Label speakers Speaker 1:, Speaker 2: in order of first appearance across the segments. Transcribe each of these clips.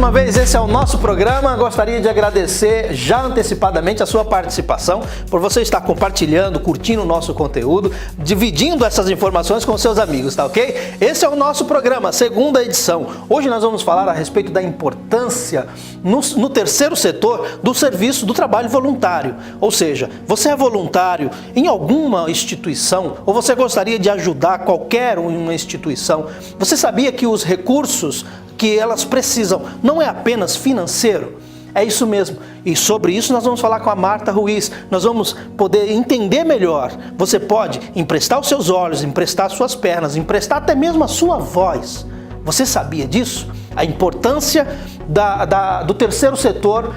Speaker 1: uma vez, esse é o nosso programa. Gostaria de agradecer já antecipadamente a sua participação, por você estar compartilhando, curtindo o nosso conteúdo, dividindo essas informações com seus amigos, tá ok? Esse é o nosso programa, segunda edição. Hoje nós vamos falar a respeito da importância no terceiro setor do serviço do trabalho voluntário. Ou seja, você é voluntário em alguma instituição ou você gostaria de ajudar qualquer uma instituição? Você sabia que os recursos que elas precisam não é apenas financeiro? É isso mesmo. E sobre isso nós vamos falar com a Marta Ruiz. Nós vamos poder entender melhor. Você pode emprestar os seus olhos, emprestar as suas pernas, emprestar até mesmo a sua voz. Você sabia disso? A importância do terceiro setor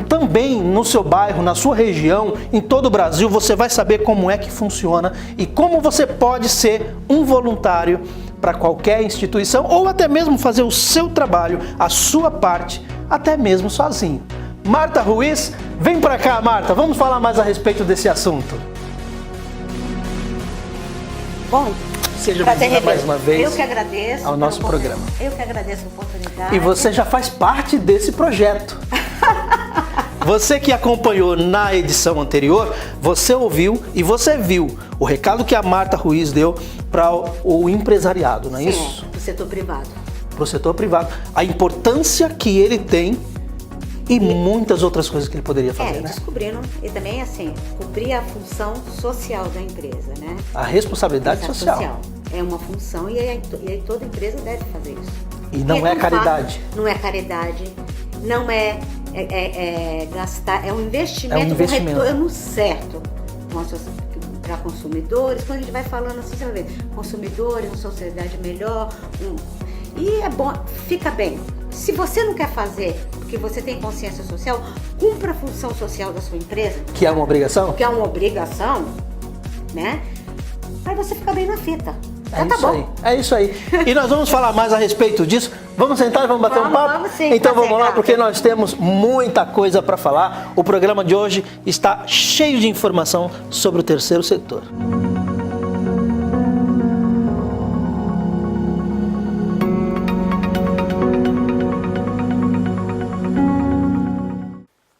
Speaker 1: também no seu bairro, na sua região, em todo o Brasil. Você vai saber como é que funciona e como você pode ser um voluntário para qualquer instituição ou até mesmo fazer o seu trabalho, a sua parte, até mesmo sozinho. Marta Ruiz, vem para cá, Marta, vamos falar mais a respeito desse assunto.
Speaker 2: Bom,
Speaker 1: seja bem-vinda mais uma vez.
Speaker 2: Eu que agradeço
Speaker 1: ao nosso programa.
Speaker 2: Eu que agradeço a oportunidade.
Speaker 1: E você já faz parte desse projeto. Você que acompanhou na edição anterior, você ouviu e você viu o recado que a Marta Ruiz deu para o empresariado, não é isso?
Speaker 2: Para o setor privado.
Speaker 1: Para o setor privado. A importância que ele tem e muitas outras coisas que ele poderia fazer, né?
Speaker 2: Descobrindo e também, assim, cumprir a função social da empresa, né?
Speaker 1: A responsabilidade social.
Speaker 2: É uma função e aí toda empresa deve fazer isso.
Speaker 1: E não é caridade.
Speaker 2: Não é caridade, não é gastar, é um investimento, com retorno certo para consumidores. Quando a gente vai falando assim, você vai ver, consumidores, uma sociedade melhor, e é bom, fica bem. Se você não quer fazer, porque você tem consciência social, cumpra a função social da sua empresa.
Speaker 1: Que é uma obrigação?
Speaker 2: Que é uma obrigação, né? Aí você fica bem na fita.
Speaker 1: É isso aí. E nós vamos falar mais a respeito disso. Vamos sentar e vamos bater um papo?
Speaker 2: Vamos sim.
Speaker 1: Então vamos lá, porque nós temos muita coisa para falar. O programa de hoje está cheio de informação sobre o terceiro setor.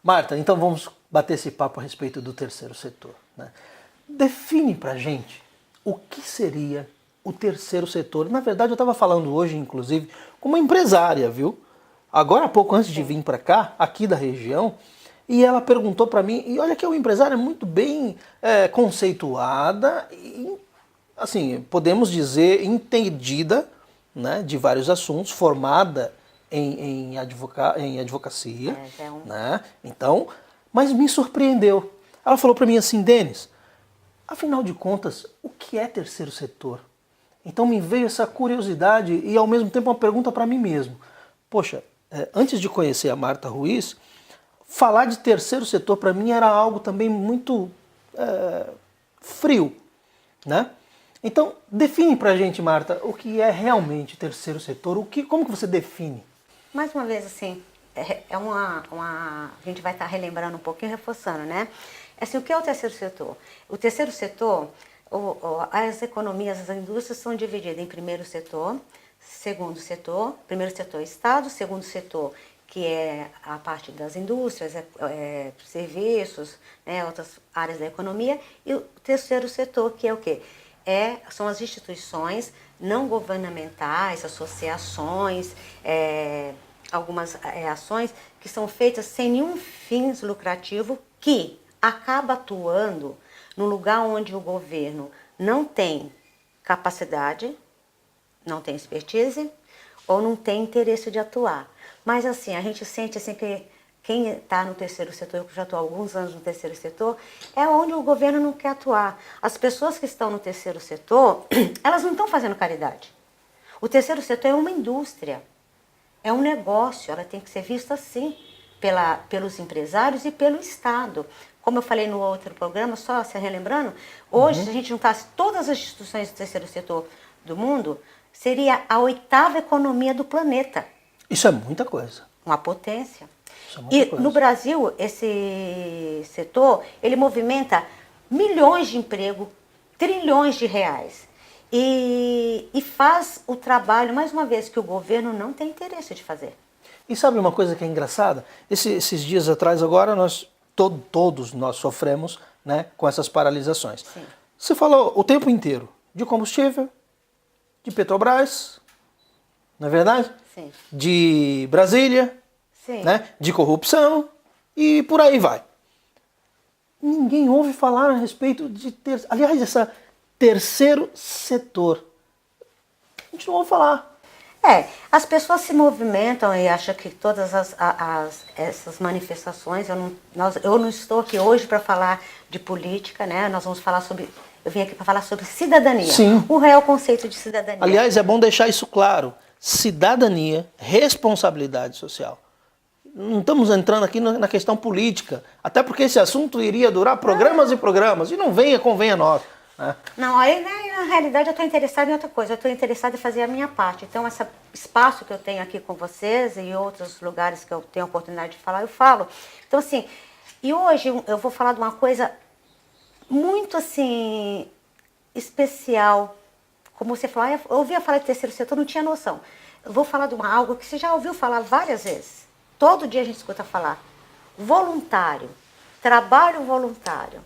Speaker 1: Marta, então vamos bater esse papo a respeito do terceiro setor, né? Define pra gente o que seria o terceiro setor. Na verdade, eu estava falando hoje, inclusive, com uma empresária, viu? Agora há pouco, antes de vir para cá, aqui da região, e ela perguntou para mim, e olha que é uma empresária muito bem conceituada, e, assim, podemos dizer, entendida, né, de vários assuntos, formada em advocacia, né? Então, mas me surpreendeu. Ela falou para mim assim, Denis, afinal de contas, o que é terceiro setor? Então me veio essa curiosidade e ao mesmo tempo uma pergunta para mim mesmo. Poxa, antes de conhecer a Marta Ruiz, falar de terceiro setor para mim era algo também muito frio, né? Então define para a gente, Marta, o que é realmente terceiro setor, como que você define?
Speaker 2: Mais uma vez, assim, a gente vai estar relembrando um pouquinho, reforçando, né? Assim, o que é o terceiro setor? O terceiro setor, as economias, as indústrias são divididas em primeiro setor, segundo setor, primeiro setor é Estado, segundo setor, que é a parte das indústrias, serviços, né, outras áreas da economia, e o terceiro setor, que é o quê? São as instituições não governamentais, associações, algumas ações que são feitas sem nenhum fins lucrativo, que acaba atuando no lugar onde o governo não tem capacidade, não tem expertise ou não tem interesse de atuar. Mas assim, a gente sente assim que quem está no terceiro setor, eu já estou há alguns anos no terceiro setor, é onde o governo não quer atuar. As pessoas que estão no terceiro setor, elas não estão fazendo caridade. O terceiro setor é uma indústria, é um negócio, ela tem que ser vista assim pelos empresários e pelo Estado. Como eu falei no outro programa, só se relembrando, hoje, se a gente juntasse todas as instituições do terceiro setor do mundo, seria a 8ª economia do planeta.
Speaker 1: Isso é muita coisa.
Speaker 2: Uma potência. E no Brasil, esse setor, ele movimenta milhões de empregos, trilhões de reais. E faz o trabalho, mais uma vez, que o governo não tem interesse de fazer.
Speaker 1: E sabe uma coisa que é engraçada? Esses dias atrás agora, todos nós sofremos, né, com essas paralisações.
Speaker 2: Sim.
Speaker 1: Você falou o tempo inteiro de combustível, de Petrobras, não é verdade?
Speaker 2: Sim.
Speaker 1: De Brasília,
Speaker 2: Sim.
Speaker 1: né, de corrupção e por aí vai. Ninguém ouve falar a respeito de aliás, esse terceiro setor. A gente não ouve falar.
Speaker 2: As pessoas se movimentam e acham que todas essas manifestações, eu não estou aqui hoje para falar de política, né? Nós vamos falar eu vim aqui para falar sobre cidadania.
Speaker 1: Sim.
Speaker 2: O real conceito de cidadania.
Speaker 1: Aliás, é bom deixar isso claro. Cidadania, responsabilidade social. Não estamos entrando aqui na questão política, até porque esse assunto iria durar programas e programas, e não convenha nós. Né?
Speaker 2: Não, aí na realidade eu estou interessada em outra coisa, eu estou interessada em fazer a minha parte. Então, esse espaço que eu tenho aqui com vocês e outros lugares que eu tenho a oportunidade de falar, eu falo. Então, assim, e hoje eu vou falar de uma coisa muito, assim, especial. Como você falou, eu ouvia falar de terceiro setor, não tinha noção. Eu vou falar de algo que você já ouviu falar várias vezes. Todo dia a gente escuta falar. Voluntário, trabalho voluntário.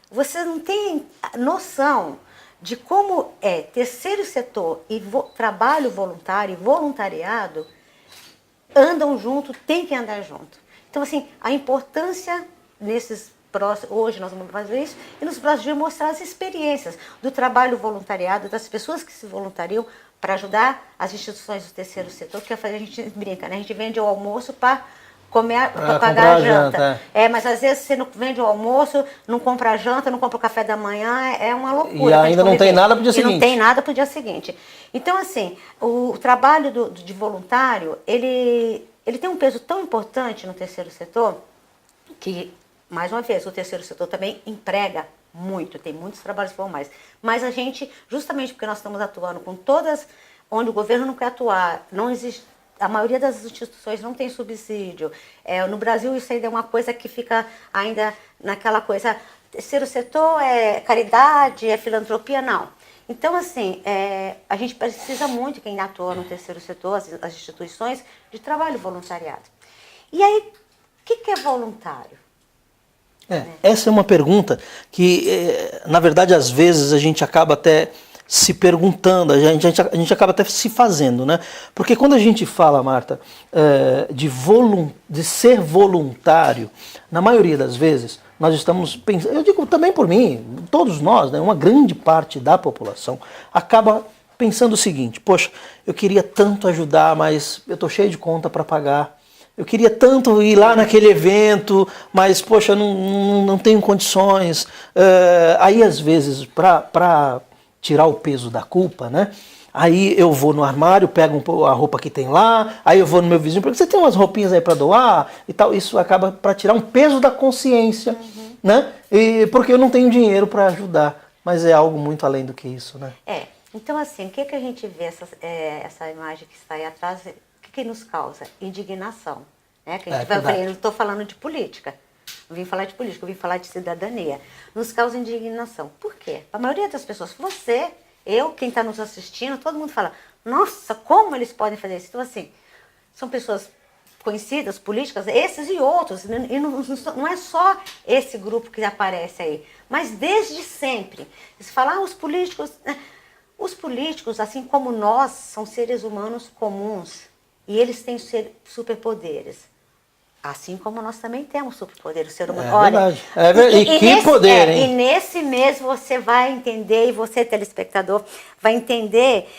Speaker 2: Você não tem noção de como terceiro setor e trabalho voluntário e voluntariado andam junto, tem que andar junto. Então, assim, a importância hoje nós vamos fazer isso, e nos próximos dias mostrar as experiências do trabalho voluntariado, das pessoas que se voluntariam para ajudar as instituições do terceiro setor, que a gente brinca, né? A gente vende o almoço para pagar a janta. Mas às vezes você não vende o almoço, não compra a janta, não compra o café da manhã, é uma loucura.
Speaker 1: E ainda não tem nada para o dia seguinte.
Speaker 2: Não tem nada para o dia seguinte. Então, assim, o trabalho de voluntário, ele tem um peso tão importante no terceiro setor que, mais uma vez, o terceiro setor também emprega muito, tem muitos trabalhos formais. Mas a gente, justamente porque nós estamos atuando com todas, onde o governo não quer atuar, não existe. A maioria das instituições não tem subsídio. No Brasil, isso ainda é uma coisa que fica ainda naquela coisa, terceiro setor é caridade, é filantropia, não. Então, assim, a gente precisa muito, quem atua no terceiro setor, as instituições, de trabalho voluntariado. E aí, o que é voluntário?
Speaker 1: Essa é uma pergunta que, na verdade, às vezes a gente acaba até se perguntando, a gente acaba até se fazendo, né? Porque quando a gente fala, Marta, de ser voluntário, na maioria das vezes, nós estamos pensando, eu digo também por mim, todos nós, né, uma grande parte da população, acaba pensando o seguinte: poxa, eu queria tanto ajudar, mas eu estou cheio de conta para pagar. Eu queria tanto ir lá naquele evento, mas, poxa, não tenho condições. Aí, às vezes, para tirar o peso da culpa, né? Aí eu vou no armário, pego a roupa que tem lá, aí eu vou no meu vizinho, porque você tem umas roupinhas aí para doar e tal. Isso acaba para tirar um peso da consciência, né? E porque eu não tenho dinheiro para ajudar, mas é algo muito além do que isso, né?
Speaker 2: Então, assim, o que a gente vê, essa imagem que está aí atrás, o que nos causa? Indignação. Né? Que a gente eu não estou falando de política, não vim falar de política, eu vim falar de cidadania. Nos causa indignação. Por quê? A maioria das pessoas, você, eu, quem está nos assistindo, todo mundo fala, nossa, como eles podem fazer isso? Então, assim, são pessoas conhecidas, políticas, esses e outros, e não é só esse grupo que aparece aí, mas desde sempre. Eles falam, os políticos, assim como nós, são seres humanos comuns, e eles têm superpoderes. Assim como nós também temos superpoderes, o ser humano.
Speaker 1: Olha, verdade. E que poder, hein?
Speaker 2: E nesse mês você vai entender, e você, telespectador, vai entender,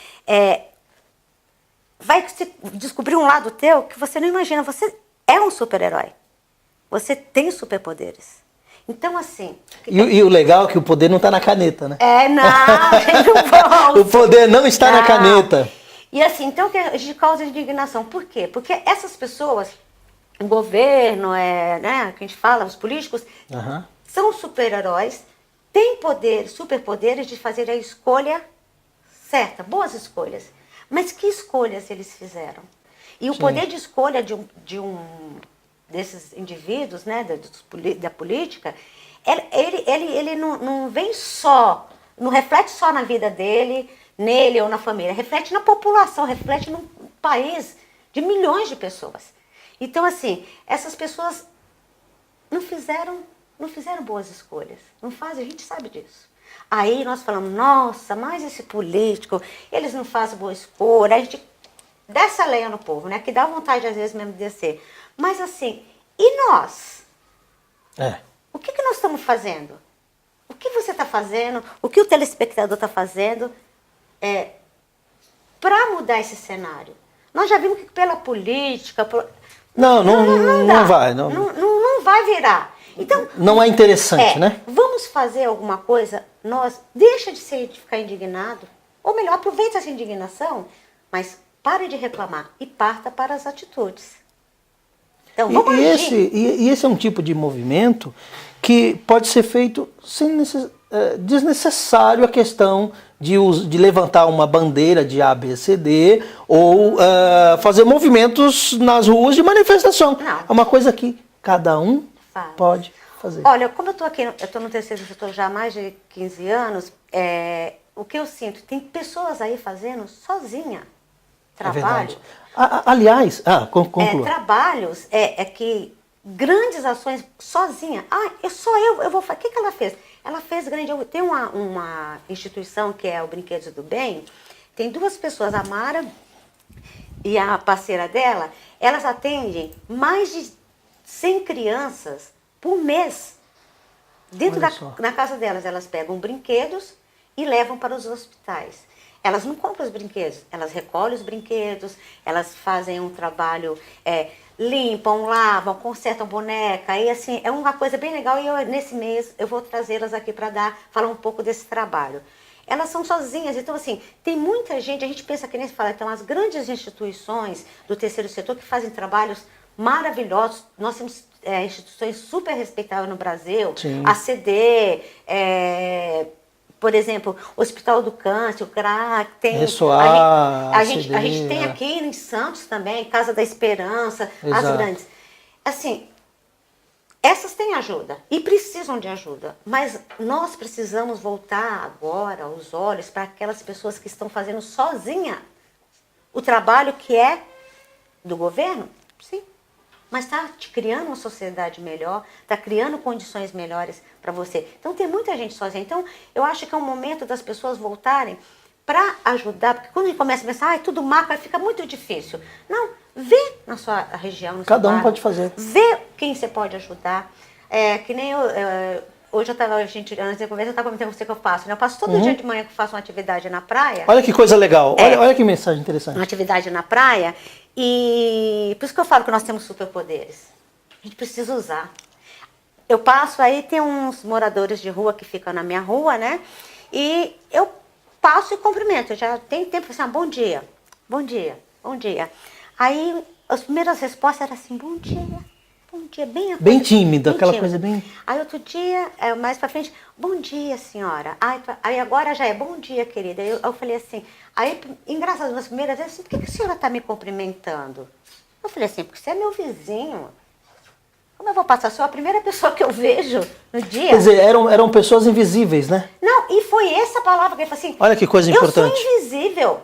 Speaker 2: vai descobrir um lado teu que você não imagina. Você é um super-herói. Você tem superpoderes. Então, assim...
Speaker 1: E o legal é que o poder não está na caneta, né?
Speaker 2: Não
Speaker 1: o poder não está na caneta.
Speaker 2: E assim, então, que a gente causa indignação. Por quê? Porque essas pessoas, o governo, né, que a gente fala, os políticos, são super-heróis, têm superpoderes de fazer a escolha certa, boas escolhas. Mas que escolhas eles fizeram? E o poder de escolha desses indivíduos, né, da política, ele não vem só, não reflete só na vida dele, nele ou na família, reflete na população, reflete no país de milhões de pessoas. Então, assim, essas pessoas não fizeram boas escolhas. Não fazem, a gente sabe disso. Aí nós falamos, nossa, mas esse político, eles não fazem boa escolha. A gente desce a lenha no povo, né? Que dá vontade, às vezes, mesmo de descer. Mas, assim, e nós? O que nós estamos fazendo? O que você está fazendo? O que o telespectador está fazendo para mudar esse cenário? Nós já vimos que pela política...
Speaker 1: Não vai.
Speaker 2: Não vai virar. Então,
Speaker 1: não é interessante, né?
Speaker 2: Vamos fazer alguma coisa, deixa de ficar indignado, ou melhor, aproveita essa indignação, mas pare de reclamar e parta para as atitudes. Então, vamos agir.
Speaker 1: E esse é um tipo de movimento que pode ser feito desnecessário a questão de levantar uma bandeira de ABCD ou fazer movimentos nas ruas de manifestação.
Speaker 2: Não.
Speaker 1: É uma coisa que cada um pode fazer.
Speaker 2: Olha, como eu estou no terceiro setor já há mais de 15 anos, o que eu sinto, tem pessoas aí fazendo sozinha trabalho.
Speaker 1: Aliás, conclua.
Speaker 2: Trabalhos que grandes ações sozinha. Eu vou fazer. O que ela fez? Ela fez grande. Tem uma instituição que é o Brinquedos do Bem. Tem duas pessoas, a Mara e a parceira dela. Elas atendem mais de 100 crianças por mês. Dentro na casa delas, elas pegam brinquedos e levam para os hospitais. Elas não compram os brinquedos, elas recolhem os brinquedos, elas fazem um trabalho, limpam, lavam, consertam boneca, e assim, é uma coisa bem legal, e nesse mês eu vou trazê-las aqui para falar um pouco desse trabalho. Elas são sozinhas, então assim, tem muita gente, a gente pensa que nem se fala, tem umas grandes instituições do terceiro setor que fazem trabalhos maravilhosos, nós temos instituições super respeitáveis no Brasil,
Speaker 1: Sim.
Speaker 2: a CD, por exemplo, o Hospital do Câncer, o CRAC, tem... A gente tem aqui em Santos também, Casa da Esperança,
Speaker 1: Exato.
Speaker 2: as grandes. Assim, essas têm ajuda e precisam de ajuda, mas nós precisamos voltar agora os olhos para aquelas pessoas que estão fazendo sozinha o trabalho que é do governo, sim. Mas está te criando uma sociedade melhor, está criando condições melhores para você. Então, tem muita gente sozinha. Então, eu acho que é um momento das pessoas voltarem para ajudar, porque quando a gente começa a pensar, tudo marca, fica muito difícil. Não, vê na sua região, no
Speaker 1: Cada
Speaker 2: seu
Speaker 1: um
Speaker 2: bairro,
Speaker 1: pode fazer.
Speaker 2: Vê quem você pode ajudar. Que nem hoje antes da conversa, eu estava comentando com você que eu faço. Né? Eu passo todo dia de manhã que eu faço uma atividade na praia.
Speaker 1: Olha que coisa legal, olha que mensagem interessante.
Speaker 2: Uma atividade na praia. E por isso que eu falo que nós temos superpoderes. A gente precisa usar. Eu passo aí, tem uns moradores de rua que ficam na minha rua, né? E eu passo e cumprimento. Eu já tenho tempo para assim, bom dia, bom dia, bom dia. Aí as primeiras respostas eram assim, bom dia,
Speaker 1: bem tímida, aquela
Speaker 2: tímida.
Speaker 1: Coisa bem...
Speaker 2: Aí outro dia, mais pra frente, bom dia, senhora. Aí agora já é bom dia, querida. Eu falei assim, aí engraçado, nas primeiras vezes, assim, por que a senhora tá me cumprimentando? Eu falei assim, porque você é meu vizinho. Como eu vou passar? Sou a primeira pessoa que eu vejo no dia.
Speaker 1: Quer dizer, eram pessoas invisíveis, né?
Speaker 2: Não, e foi essa palavra que ele falou assim,
Speaker 1: olha que coisa importante.
Speaker 2: Eu sou invisível.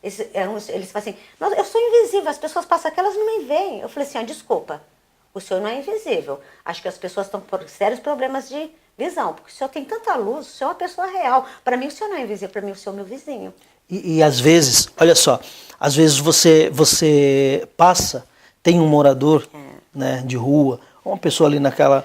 Speaker 2: Eles falam assim, eu sou invisível, as pessoas passam aqui, elas não me veem. Eu falei assim, desculpa. O senhor não é invisível. Acho que as pessoas estão com sérios problemas de visão, porque o senhor tem tanta luz, o senhor é uma pessoa real. Para mim, o senhor não é invisível, para mim, o senhor é meu vizinho.
Speaker 1: E às vezes, olha só, às vezes você passa, tem um morador né, de rua, uma pessoa ali naquela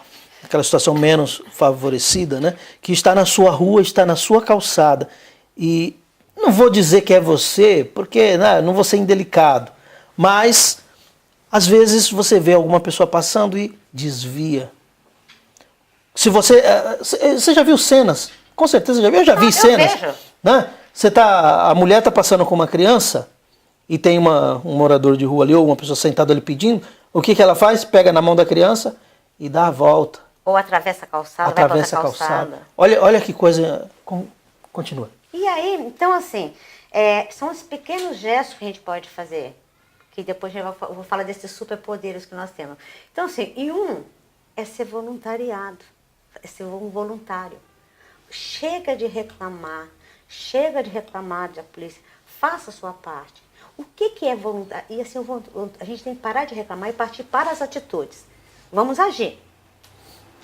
Speaker 1: situação menos favorecida, né, que está na sua rua, está na sua calçada. E não vou dizer que é você, porque não vou ser indelicado, mas... Às vezes você vê alguma pessoa passando e desvia. Se você já viu cenas? Com certeza já viu. Eu já vi cenas.
Speaker 2: Vejo.
Speaker 1: Né? A mulher está passando com uma criança e tem um morador de rua ali ou uma pessoa sentada ali pedindo. O que ela faz? Pega na mão da criança e dá a volta.
Speaker 2: Ou atravessa a calçada,
Speaker 1: atravessa
Speaker 2: vai pra
Speaker 1: a calçada.
Speaker 2: calçada.
Speaker 1: Olha que coisa. Continua.
Speaker 2: E aí, então assim, são os pequenos gestos que a gente pode fazer. Que depois eu vou falar desses superpoderes que nós temos. Então, assim, é ser voluntariado, é ser um voluntário. Chega de reclamar da polícia, faça a sua parte. O que é voluntário? E assim, a gente tem que parar de reclamar e partir para as atitudes. Vamos agir.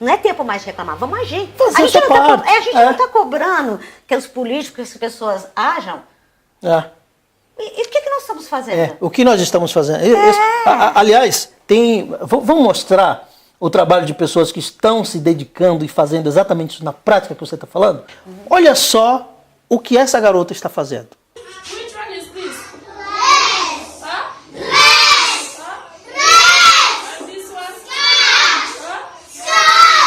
Speaker 2: Não é tempo mais de reclamar, vamos agir.
Speaker 1: Fazer
Speaker 2: A gente
Speaker 1: sua parte.
Speaker 2: a gente não está cobrando que os políticos, que as pessoas ajam.
Speaker 1: É.
Speaker 2: E o que nós estamos fazendo?
Speaker 1: O que nós estamos fazendo? Aliás, vamos mostrar o trabalho de pessoas que estão se dedicando e fazendo exatamente isso na prática que você está falando? Olha só o que essa garota está fazendo.
Speaker 3: Which one is this? Huh? And this one? Start.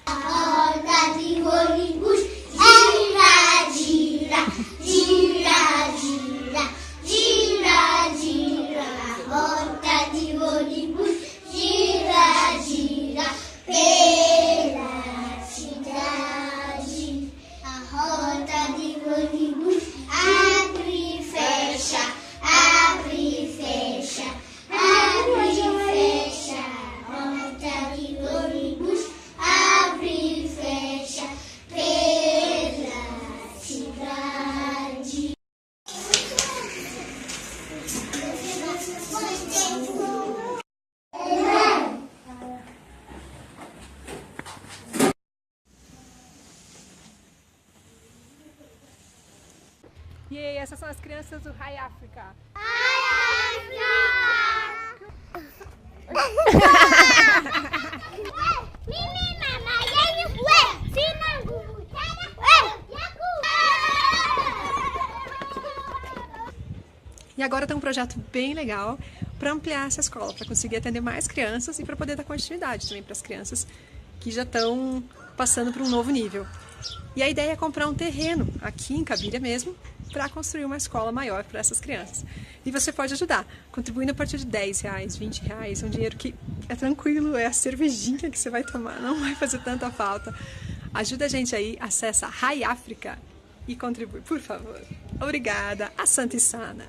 Speaker 4: Roda de ônibus, gira, gira, gira, gira, gira, gira. Roda de ônibus, gira, gira, pela cidade. A roda de ônibus abre e fecha, abre e fecha, abre e fecha. Roda de ônibus abre e fecha pela cidade.
Speaker 5: E aí, essas são as crianças do High Africa. E agora tem um projeto bem legal para ampliar essa escola, para conseguir atender mais crianças e para poder dar continuidade também para as crianças que já estão passando para um novo nível. E a ideia é comprar um terreno aqui em Cabiria mesmo para construir uma escola maior para essas crianças. E você pode ajudar, contribuindo a partir de R$10, R$20, um dinheiro que é tranquilo, é a cervejinha que você vai tomar, não vai fazer tanta falta. Ajuda a gente aí, acessa High Africa e contribui, por favor. Obrigada, Asante Sana.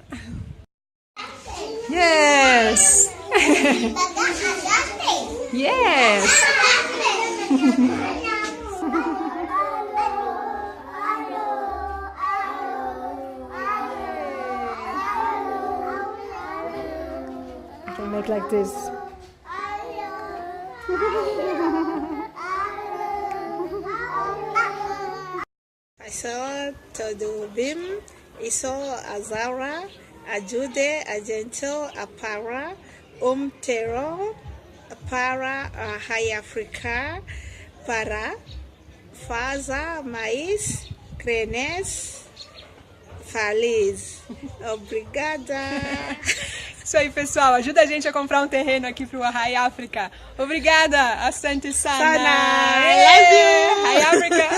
Speaker 5: Yes! Yes! I can make like this.
Speaker 6: I saw todo bim, iso azara, ajude, agento, apara, terong, para High Africa, para, faza, mais, crenes, feliz. Obrigada.
Speaker 5: Isso aí, pessoal. Ajuda a gente a comprar um terreno aqui pro High Africa. Obrigada, Asante Sana.
Speaker 6: Sana, I love you.
Speaker 5: High Africa.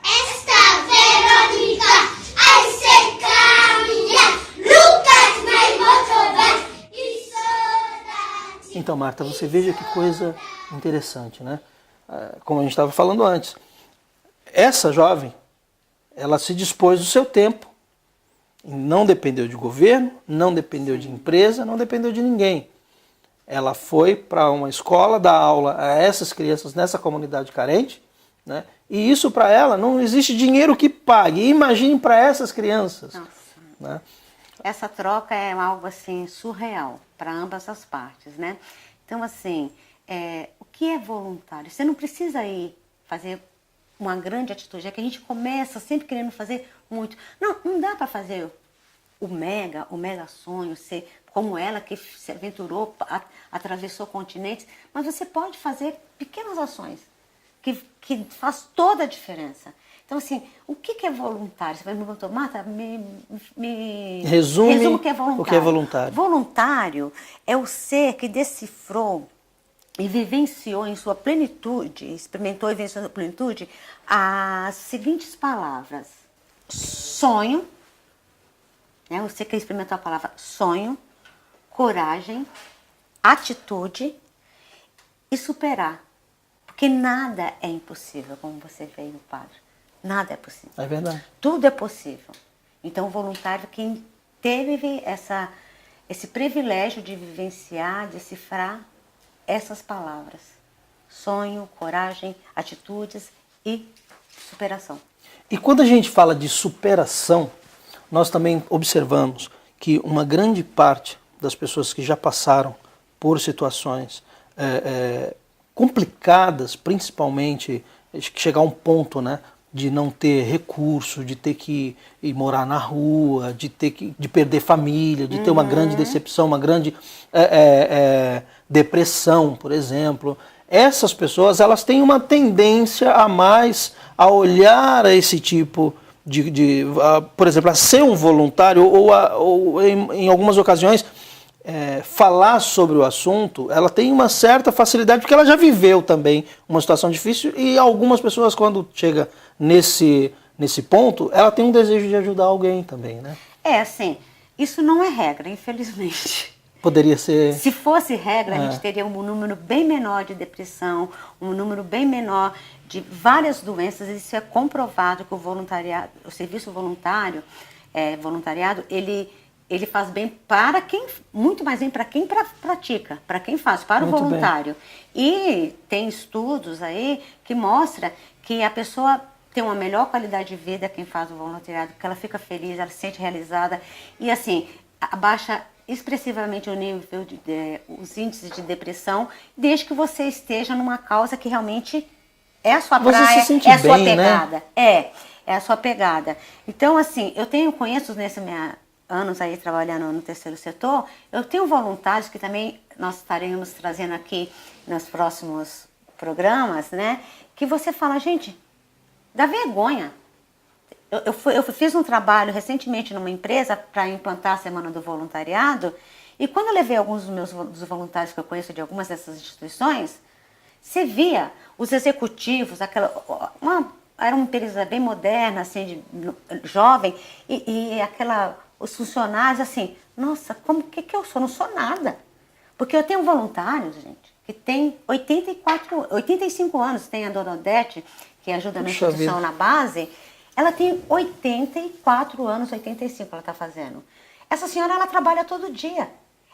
Speaker 4: Esta Verônica, I say caminhar, look at my motorbike, e saudade.
Speaker 1: Então, Marta, você veja que coisa interessante, né? Como a gente estava falando antes. Essa jovem, ela se dispôs do seu tempo, não dependeu de governo, não dependeu de empresa, não dependeu de ninguém. Ela foi para uma escola dar aula a essas crianças nessa comunidade carente, né? E isso para ela não existe dinheiro que pague. Imagine para essas crianças.
Speaker 2: Nossa.
Speaker 1: Né?
Speaker 2: Essa troca é algo assim surreal para ambas as partes, né? Então, assim, o que é voluntário? Você não precisa ir fazer uma grande atitude, é que a gente começa sempre querendo fazer muito. Não dá para fazer o mega sonho, ser como ela que se aventurou, atravessou continentes, mas você pode fazer pequenas ações que faz toda a diferença. Então, assim, o que é voluntário? Você vai me perguntar, Marta, me
Speaker 1: resume
Speaker 2: o que é voluntário.
Speaker 1: O que é voluntário.
Speaker 2: Voluntário é o ser que decifrou e vivenciou em sua plenitude, experimentou e vivenciou em sua plenitude as seguintes palavras: sonho, né? Você que experimentou a palavra sonho, coragem, atitude e superar. Porque nada é impossível, como você veio, padre. Nada é possível.
Speaker 1: É verdade.
Speaker 2: Tudo é possível. Então, o voluntário, quem teve esse privilégio de vivenciar, decifrar essas palavras: sonho, coragem, atitudes e superação.
Speaker 1: E quando a gente fala de superação, nós também observamos que uma grande parte das pessoas que já passaram por situações complicadas, principalmente chegar a um ponto, né, de não ter recurso, de ter que ir morar na rua, de perder família, de ter uma grande decepção, uma grande depressão, por exemplo. Essas pessoas, elas têm uma tendência a mais a olhar esse tipo por exemplo, a ser um voluntário ou em algumas ocasiões falar sobre o assunto. Ela tem uma certa facilidade porque ela já viveu também uma situação difícil, e algumas pessoas, quando chega nesse ponto, ela tem um desejo de ajudar alguém também, né?
Speaker 2: Assim, isso não é regra, infelizmente.
Speaker 1: Poderia ser...
Speaker 2: Se fosse regra, a gente teria um número bem menor de depressão, um número bem menor de várias doenças. Isso é comprovado que o voluntariado, o serviço voluntário, voluntariado, ele faz bem para quem, muito mais bem para quem pratica, para quem faz, para
Speaker 1: muito
Speaker 2: o voluntário. Bem. E tem estudos aí que mostram que a pessoa tem uma melhor qualidade de vida quem faz o voluntariado, que ela fica feliz, ela se sente realizada e assim, abaixa expressivamente o nível os índices de depressão, desde que você esteja numa causa que realmente é a sua praia, é a sua pegada. Né? É a sua pegada. Então, assim, conheço nesses anos aí trabalhando no terceiro setor, eu tenho voluntários que também nós estaremos trazendo aqui nos próximos programas, né? Que você fala, gente, dá vergonha. Eu fiz um trabalho recentemente numa empresa para implantar a Semana do Voluntariado, e quando eu levei alguns dos voluntários que eu conheço de algumas dessas instituições, você via os executivos, era uma empresa bem moderna, assim, jovem, e os funcionários assim, nossa, que eu sou? Não sou nada. Porque eu tenho voluntários, gente, que tem 85 anos, tem a Dona Odete, que ajuda na instituição na base. Ela tem 84 anos, 85 ela está fazendo. Essa senhora, ela trabalha todo dia.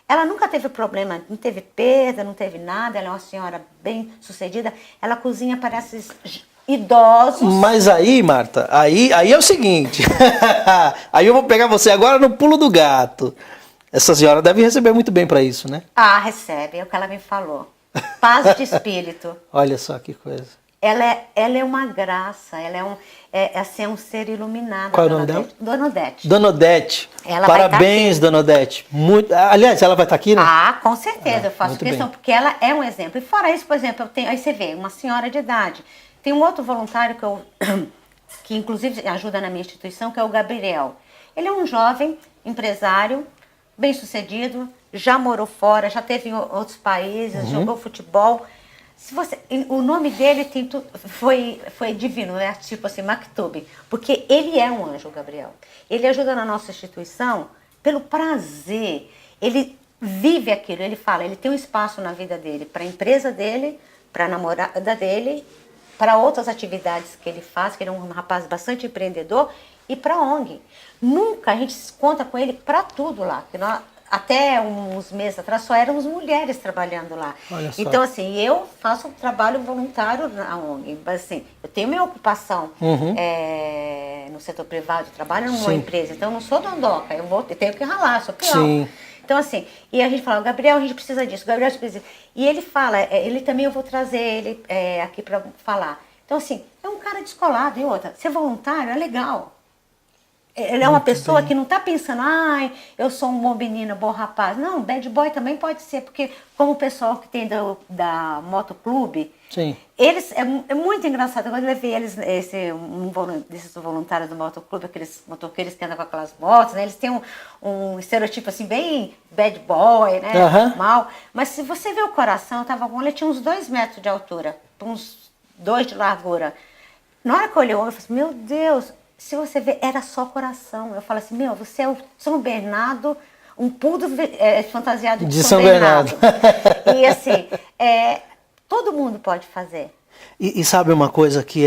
Speaker 2: Ela nunca teve problema, não teve perda, não teve nada. Ela é uma senhora bem sucedida. Ela cozinha para esses idosos. Mas
Speaker 1: aí, Marta, aí é o seguinte. Aí eu vou pegar você agora no pulo do gato. Essa senhora deve receber muito bem para isso, né?
Speaker 2: Recebe, é o que ela me falou. Paz de espírito.
Speaker 1: Olha só que coisa.
Speaker 2: Ela é uma graça, ela é um ser iluminado.
Speaker 1: Qual é o nome dela?
Speaker 2: Dona Odete.
Speaker 1: Dona Odete. Parabéns, Dona Odete. Aliás, ela vai estar aqui, né?
Speaker 2: Com certeza, eu faço questão, porque ela é um exemplo. E fora isso, por exemplo, aí você vê, uma senhora de idade. Tem um outro voluntário que inclusive ajuda na minha instituição, que é o Gabriel. Ele é um jovem empresário, bem sucedido, já morou fora, já teve em outros países, jogou futebol. O nome dele foi divino, né? Tipo assim, Maktub, porque ele é um anjo, Gabriel. Ele ajuda na nossa instituição pelo prazer. Ele vive aquilo, ele fala, ele tem um espaço na vida dele, para a empresa dele, para a namorada dele, para outras atividades que ele faz, que ele é um rapaz bastante empreendedor, e para a ONG. Nunca a gente conta com ele para tudo lá, que até uns meses atrás só éramos mulheres trabalhando lá. Então, assim, eu faço um trabalho voluntário na ONG. Mas, assim, eu tenho minha ocupação no setor privado, eu trabalho numa empresa, então eu não sou dondoca, eu tenho que ralar, sou pior. Sim. Então, assim, e a gente fala, Gabriel, a gente precisa disso, Gabriel, a gente precisa disso. E ele fala, ele também, eu vou trazer ele aqui para falar. Então, assim, é um cara descolado. E outra, ser voluntário é legal. Ele é uma pessoa que não está pensando, eu sou um bom menino, bom rapaz. Não, bad boy também pode ser, porque como o pessoal que tem da motoclube, eles, é muito engraçado. Quando eu levei eles, desses voluntários do motoclube, aqueles motoqueiros que andam com aquelas motos, né, eles têm um estereotipo assim, bem bad boy, né, mal. Mas se você vê o coração, ele tinha uns 2 metros de altura, uns 2 de largura. Na hora que eu olhei, eu falei assim, meu Deus... Se você ver, era só coração. Eu falo assim, você é o São Bernardo, um poodle fantasiado de São Bernardo. E assim, todo mundo pode fazer.
Speaker 1: E sabe uma coisa que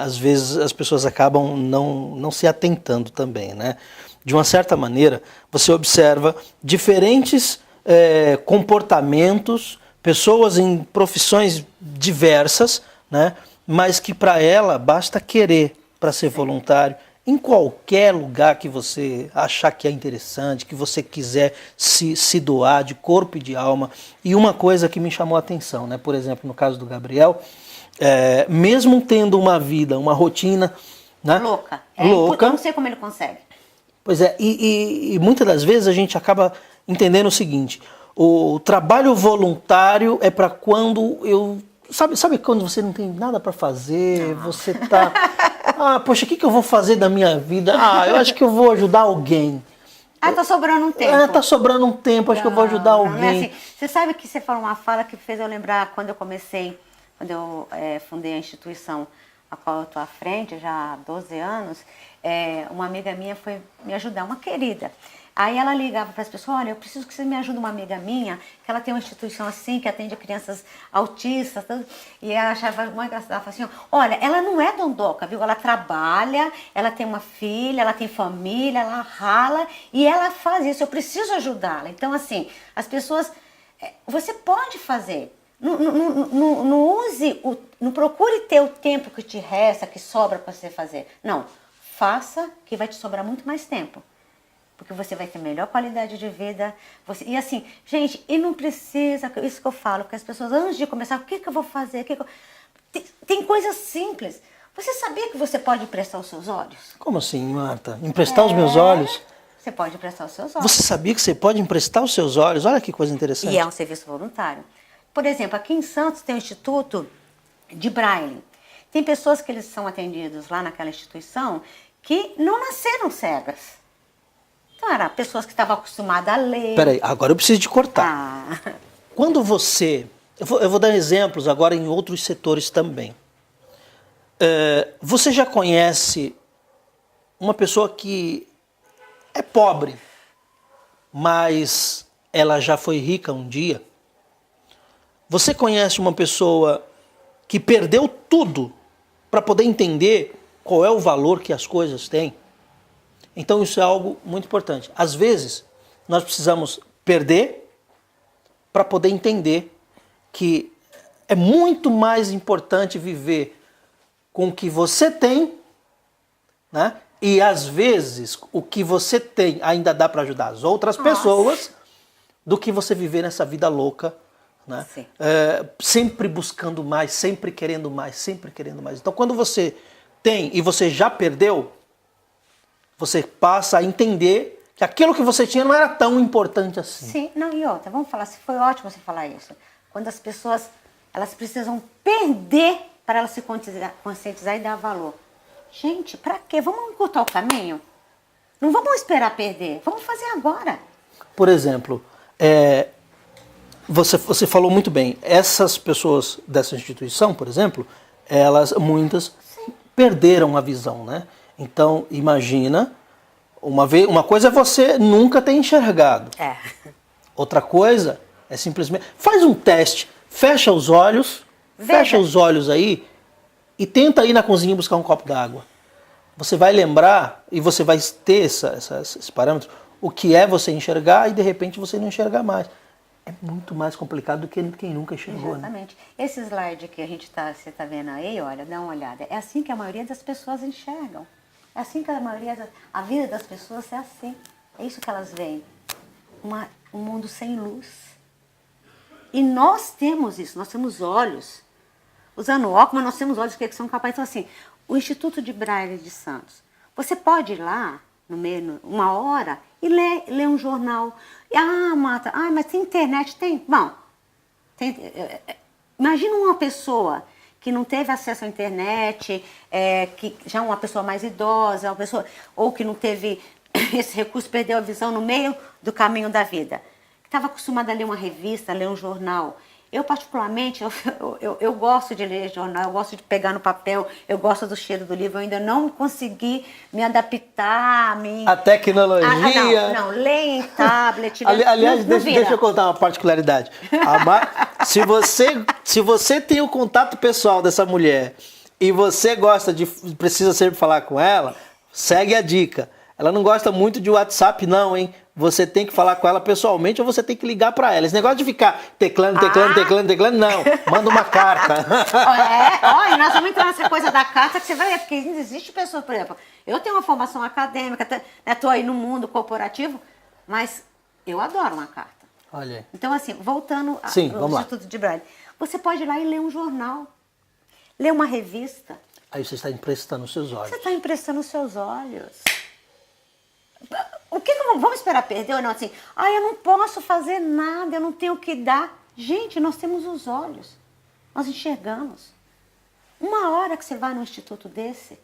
Speaker 1: às vezes as pessoas acabam não se atentando também, né? De uma certa maneira, você observa diferentes comportamentos pessoas em profissões diversas, né? Mas que para ela basta querer para ser voluntário. Em qualquer lugar que você achar que é interessante, que você quiser se doar de corpo e de alma. E uma coisa que me chamou a atenção, né? Por exemplo, no caso do Gabriel, mesmo tendo uma vida, uma rotina, né?
Speaker 2: Louca.
Speaker 1: Louca.
Speaker 2: Eu não sei como ele consegue.
Speaker 1: Pois é, e muitas das vezes a gente acaba entendendo o seguinte: o trabalho voluntário é para quando eu... Sabe quando você não tem nada para fazer, você tá... poxa, o que eu vou fazer da minha vida? Eu acho que eu vou ajudar alguém.
Speaker 2: Tá sobrando um tempo.
Speaker 1: Tá sobrando um tempo, acho que eu vou ajudar alguém.
Speaker 2: Não é assim. Você sabe que você falou uma fala que fez eu lembrar quando eu comecei, quando eu fundei a instituição a qual eu estou à frente, já há 12 anos, uma amiga minha foi me ajudar, uma querida. Aí ela ligava para as pessoas: olha, eu preciso que você me ajude, uma amiga minha, que ela tem uma instituição assim, que atende crianças autistas, tudo. E ela achava muito engraçado, ela falava assim: olha, ela não é dondoca, viu? Ela trabalha, ela tem uma filha, ela tem família, ela rala e ela faz isso, eu preciso ajudá-la. Então, assim, as pessoas, você pode fazer. Não use, não procure ter o tempo que te resta, que sobra para você fazer. Não, faça que vai te sobrar muito mais tempo. Porque você vai ter melhor qualidade de vida. E assim, gente, e não precisa, isso que eu falo, que as pessoas, antes de começar, o que eu vou fazer? Tem coisas simples. Você sabia que você pode emprestar os seus olhos?
Speaker 1: Como assim, Marta? Emprestar os meus olhos?
Speaker 2: Você pode emprestar os seus olhos.
Speaker 1: Você sabia que você pode emprestar os seus olhos? Olha que coisa interessante.
Speaker 2: E é um serviço voluntário. Por exemplo, aqui em Santos tem um Instituto de Braille. Tem pessoas que eles são atendidos lá naquela instituição que não nasceram cegas. Então, eram pessoas que estavam acostumadas a ler.
Speaker 1: Peraí, agora eu preciso de cortar. Quando você... Eu vou dar exemplos agora em outros setores também. Você já conhece uma pessoa que é pobre, mas ela já foi rica um dia? Você conhece uma pessoa que perdeu tudo para poder entender qual é o valor que as coisas têm? Então isso é algo muito importante. Às vezes, nós precisamos perder para poder entender que é muito mais importante viver com o que você tem, né? E às vezes o que você tem ainda dá para ajudar as outras pessoas, do que você viver nessa vida louca, né? Sempre buscando mais, sempre querendo mais, sempre querendo mais. Então quando você tem e você já perdeu, você passa a entender que aquilo que você tinha não era tão importante assim.
Speaker 2: Sim, não, e outra, vamos falar, foi ótimo você falar isso. Quando as pessoas, elas precisam perder para elas se conscientizar e dar valor. Gente, para quê? Vamos encurtar o caminho? Não vamos esperar perder, vamos fazer agora.
Speaker 1: Por exemplo, você falou muito bem, essas pessoas dessa instituição, por exemplo, muitas perderam a visão, né? Então, imagina, uma coisa é você nunca ter enxergado. Outra coisa é simplesmente... Faz um teste, fecha os olhos aí e tenta ir na cozinha buscar um copo d'água. Você vai lembrar e você vai ter esse parâmetro, o que é você enxergar e de repente você não enxergar mais. É muito mais complicado do que quem nunca enxergou.
Speaker 2: Exatamente. Né? Esse slide que você está vendo aí, olha, dá uma olhada. É assim que a maioria das pessoas enxergam. É assim que a vida das pessoas é assim. É isso que elas veem. Um mundo sem luz. E nós temos isso, nós temos olhos. Usando óculos, mas nós temos olhos que são capazes. Então, assim, o Instituto de Braille de Santos. Você pode ir lá, no meio, uma hora, e ler um jornal. Marta, mas tem internet? Tem. Bom, imagina uma pessoa que não teve acesso à internet, que já é uma pessoa mais idosa, ou que não teve esse recurso, perdeu a visão no meio do caminho da vida. Estava acostumada a ler uma revista, a ler um jornal. Eu, particularmente, eu gosto de ler jornal, eu gosto de pegar no papel, eu gosto do cheiro do livro, eu ainda não consegui me adaptar.
Speaker 1: A tecnologia.
Speaker 2: Não, ler em tablet.
Speaker 1: Aliás, deixa eu contar uma particularidade. Se você tem o contato pessoal dessa mulher e você precisa sempre falar com ela, segue a dica. Ela não gosta muito de WhatsApp não, hein? você tem que falar com ela pessoalmente ou você tem que ligar para ela. Esse negócio de ficar teclando, não. Manda uma carta.
Speaker 2: E nós vamos entrar nessa coisa da carta que você vai ver, porque existe pessoas, por exemplo, eu tenho uma formação acadêmica, estou aí no mundo corporativo, mas eu adoro uma carta.
Speaker 1: Olha aí.
Speaker 2: Então, assim, voltando
Speaker 1: Sim,
Speaker 2: ao
Speaker 1: vamos lá.
Speaker 2: Instituto de Braille, você pode ir lá e ler um jornal, ler uma revista.
Speaker 1: Aí você está emprestando os seus olhos.
Speaker 2: Você está emprestando os seus olhos. O que vamos esperar perder ou não? Assim, eu não posso fazer nada, eu não tenho o que dar. Gente, nós temos os olhos, nós enxergamos. Uma hora que você vai num instituto desse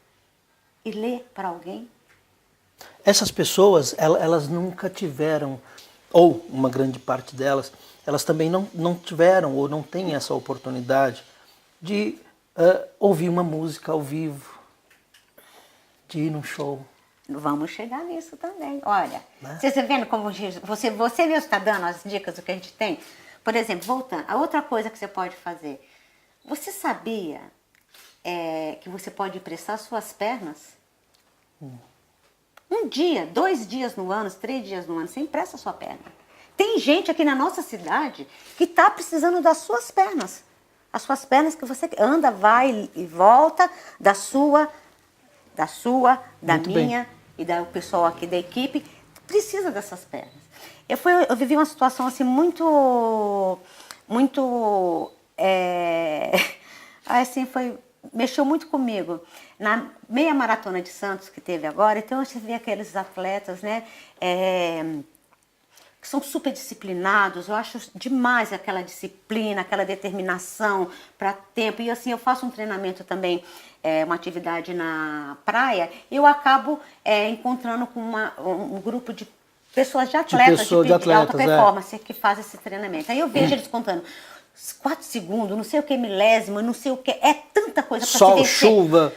Speaker 2: e lê para alguém.
Speaker 1: Essas pessoas, elas nunca tiveram, ou uma grande parte delas, elas também não tiveram ou não têm essa oportunidade de ouvir uma música ao vivo, de ir num show.
Speaker 2: Vamos chegar nisso também. Olha, Você está vendo como você mesmo está dando as dicas do que a gente tem? Por exemplo, voltando, a outra coisa que você pode fazer. Você sabia que você pode emprestar suas pernas? Um dia, 2 dias no ano, 3 dias no ano, você empresta a sua perna. Tem gente aqui na nossa cidade que está precisando das suas pernas. As suas pernas que você anda, vai e volta, da
Speaker 1: Muito
Speaker 2: minha
Speaker 1: bem.
Speaker 2: e do pessoal aqui da equipe, precisa dessas pernas. Eu vivi uma situação assim assim, mexeu muito comigo. Na meia maratona de Santos que teve agora, então eu vi aqueles atletas, né, que são super disciplinados. Eu acho demais aquela disciplina, aquela determinação para tempo. E assim, eu faço um treinamento também, uma atividade na praia, e eu acabo encontrando com um grupo de pessoas, de atletas, de alta performance, que fazem esse treinamento. Aí eu vejo eles contando 4 segundos, não sei o que milésimo, não sei o que, é tanta coisa para
Speaker 1: Sol,
Speaker 2: se vencer.
Speaker 1: chuva.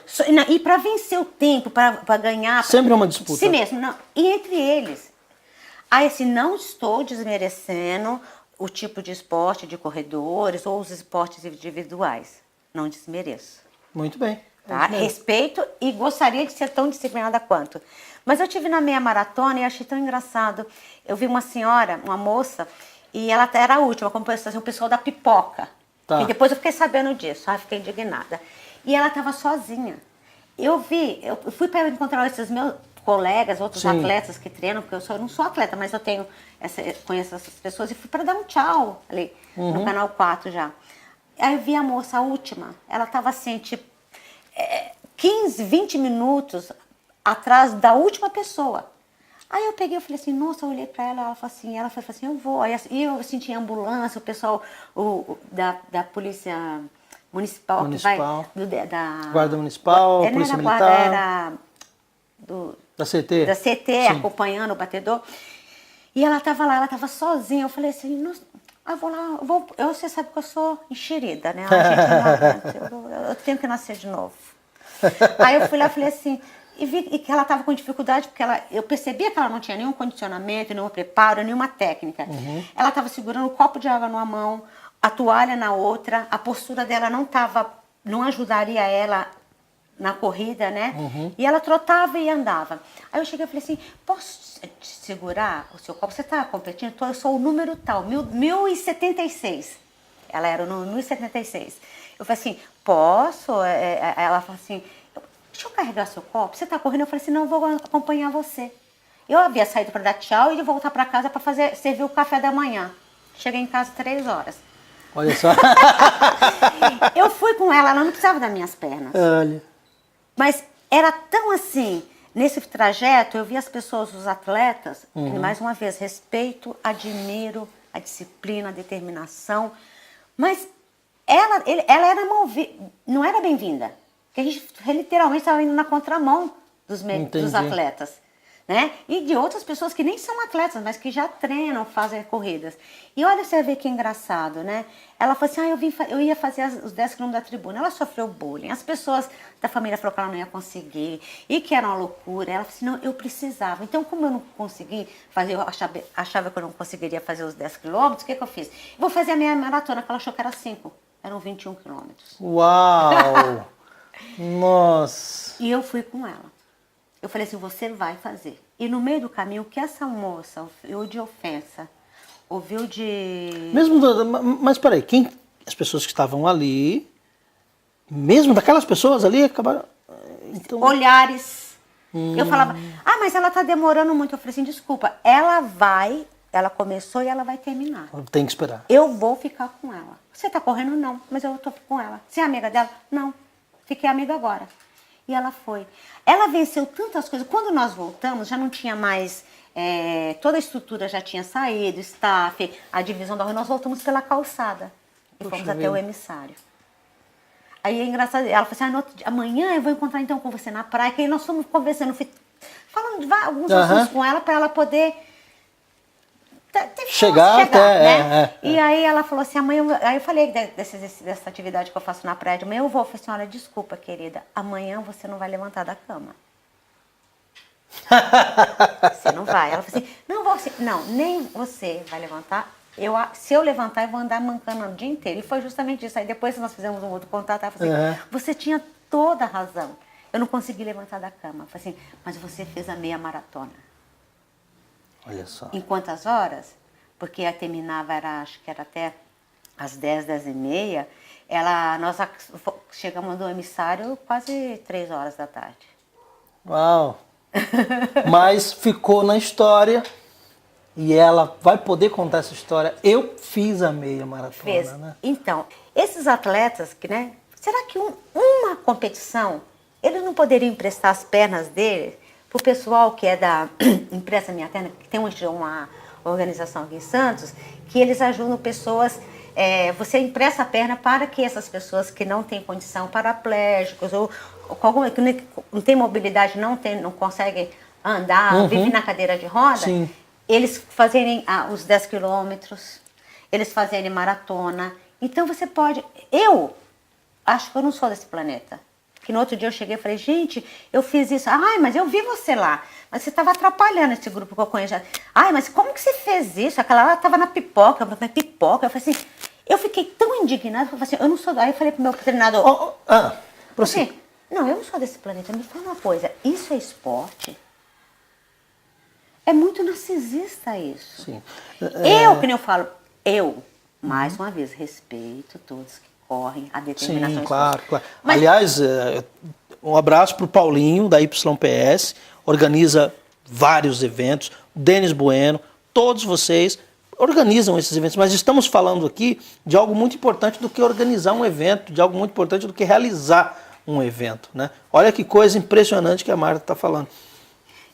Speaker 2: E para vencer o tempo, para ganhar.
Speaker 1: Sempre é uma disputa.
Speaker 2: Si mesmo, não. E entre eles. Aí, assim, não estou desmerecendo o tipo de esporte de corredores ou os esportes individuais. Não desmereço.
Speaker 1: Muito bem.
Speaker 2: Tá? Respeito e gostaria de ser tão disciplinada quanto. Mas eu tive na meia maratona e achei tão engraçado. Eu vi uma senhora, uma moça, e ela era a última, como assim, o pessoal da pipoca.
Speaker 1: Tá.
Speaker 2: E depois eu fiquei sabendo disso, fiquei indignada. E ela estava sozinha. Eu fui para encontrar esses meus colegas, outros atletas que treinam, porque eu não sou atleta, mas eu conheço essas pessoas, e fui para dar um tchau ali, no canal 4 já. Aí eu vi a moça, a última, ela estava assim, tipo, 15, 20 minutos atrás da última pessoa. Aí eu peguei, eu falei assim, nossa, eu olhei para ela, ela falou assim, eu vou. Aí eu senti a ambulância, o pessoal da polícia municipal. Que vai, da
Speaker 1: Guarda Municipal, Polícia
Speaker 2: não era
Speaker 1: Militar.
Speaker 2: Guarda, era
Speaker 1: Da CT?
Speaker 2: Da CT, acompanhando o batedor. E ela estava lá, ela estava sozinha. Eu falei assim, nossa, eu vou lá, você sabe que eu sou enxerida, né? A gente não aguenta, eu tenho que nascer de novo. Aí eu fui lá e falei assim, e vi que ela estava com dificuldade, porque eu percebia que ela não tinha nenhum condicionamento, nenhum preparo, nenhuma técnica. Ela estava segurando um copo de água numa mão, a toalha na outra, a postura dela não ajudaria ela na corrida, né? E ela trotava e andava. Aí eu cheguei e falei assim, posso te segurar o seu copo? Você está competindo? Eu sou o número tal, 1076. Ela era o número 1076. Eu falei assim, posso? Ela falou assim, deixa eu carregar seu copo. Você está correndo? Eu falei assim, não, eu vou acompanhar você. Eu havia saído para dar tchau e voltar para casa para servir o café da manhã. Cheguei em casa 3 horas.
Speaker 1: Olha só.
Speaker 2: Eu fui com ela não precisava das minhas pernas.
Speaker 1: Olha.
Speaker 2: Mas era tão assim, nesse trajeto, eu vi as pessoas, os atletas, e mais uma vez, respeito, admiro a disciplina, a determinação, mas ela era não era bem-vinda, porque a gente literalmente estava indo na contramão dos atletas. Né? E de outras pessoas que nem são atletas, mas que já treinam, fazem corridas. E olha, você vê que engraçado, né? Ela falou assim, eu ia fazer os 10 quilômetros da tribuna. Ela sofreu bullying. As pessoas da família falaram que ela não ia conseguir e que era uma loucura. Ela falou assim, não, eu precisava. Então, como eu não consegui fazer, eu achava que eu não conseguiria fazer os 10 quilômetros, o que eu fiz? Vou fazer a minha maratona, que ela achou que era 5. Eram 21 quilômetros.
Speaker 1: Uau! Nossa!
Speaker 2: E eu fui com ela. Eu falei assim, você vai fazer. E no meio do caminho, o que essa moça ouviu de ofensa, ouviu de...
Speaker 1: Mas peraí, as pessoas que estavam ali, mesmo daquelas pessoas ali, acabaram... Então...
Speaker 2: Olhares. Eu falava, mas ela tá demorando muito. Eu falei assim, desculpa, ela começou e ela vai terminar.
Speaker 1: Tem que esperar.
Speaker 2: Eu vou ficar com ela. Você tá correndo? Não, mas eu tô com ela. Você é amiga dela? Não. Fiquei amiga agora. E ela foi. Ela venceu tantas coisas. Quando nós voltamos, já não tinha mais... toda a estrutura já tinha saído, staff, a divisão da rua. Nós voltamos pela calçada. E fomos até o emissário. Aí é engraçado, ela falou assim, amanhã eu vou encontrar então com você na praia, que aí nós fomos conversando, falando de alguns assuntos com ela, para ela poder
Speaker 1: chegar até,
Speaker 2: né? E aí ela falou assim, amanhã, aí eu falei dessa atividade que eu faço na praia, de amanhã eu vou. Eu falei assim, olha, desculpa, querida, amanhã você não vai levantar da cama. Você não vai. Ela falou assim, não, nem você vai levantar. Se eu levantar, eu vou andar mancando o dia inteiro. E foi justamente isso. Aí depois nós fizemos um outro contato. Ela falou assim, você tinha toda a razão. Eu não consegui levantar da cama. Eu falei assim, mas você fez a meia maratona.
Speaker 1: Olha só.
Speaker 2: Em quantas horas? Porque a terminava, acho que era até às 10, 10h30. Nós chegamos no emissário quase 3 horas da tarde.
Speaker 1: Uau! Mas ficou na história e ela vai poder contar essa história. Eu fiz a meia maratona, né?
Speaker 2: Então, esses atletas que, né? Será que uma competição, eles não poderiam emprestar as pernas dele pro pessoal que é da Empresta Minha Perna, que tem uma organização aqui em Santos, que eles ajudam pessoas... você empresta a perna para que essas pessoas que não têm condição, paraplégicos ou que não tem mobilidade, não conseguem andar, vivem na cadeira de roda,
Speaker 1: Sim.
Speaker 2: Eles fazerem os 10 quilômetros, eles fazerem maratona. Então você pode... Eu acho que eu não sou desse planeta. Que no outro dia eu cheguei e falei, gente, eu fiz isso. Mas eu vi você lá. Mas você estava atrapalhando esse grupo que eu conheço. Mas como que você fez isso? Aquela lá estava na pipoca. Eu falei, pipoca? Eu falei assim, eu fiquei tão indignada. Eu falei assim, eu não sou... Aí eu falei pro meu treinador...
Speaker 1: Prossiga.
Speaker 2: Não, eu não sou desse planeta. Me fala uma coisa, isso é esporte? É muito narcisista isso.
Speaker 1: Sim.
Speaker 2: Que nem eu falo, mais uma vez, respeito todos que correm a determinação.
Speaker 1: Sim, claro. Mas... Aliás, um abraço para o Paulinho, da YPS, organiza vários eventos, o Denis Bueno, todos vocês organizam esses eventos, mas estamos falando aqui de algo muito importante do que organizar um evento, de algo muito importante do que realizar um evento, né? Olha que coisa impressionante que a Marta está falando.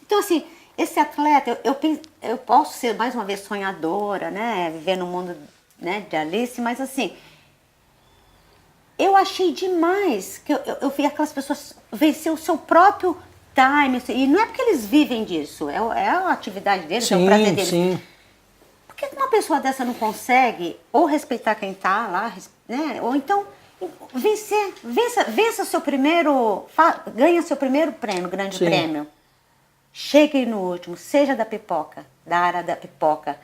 Speaker 2: Então, assim, esse atleta, eu posso ser, mais uma vez, sonhadora, né? Viver no mundo, né, de Alice, mas assim, eu achei demais que eu vi aquelas pessoas vencer o seu próprio time, e não é porque eles vivem disso, é a atividade deles, é o prazer deles. Sim. Por que uma pessoa dessa não consegue ou respeitar quem está lá, né? Ou então vença seu primeiro, ganha seu primeiro prêmio, grande prêmio. Chegue no último, seja da pipoca, da área da pipoca.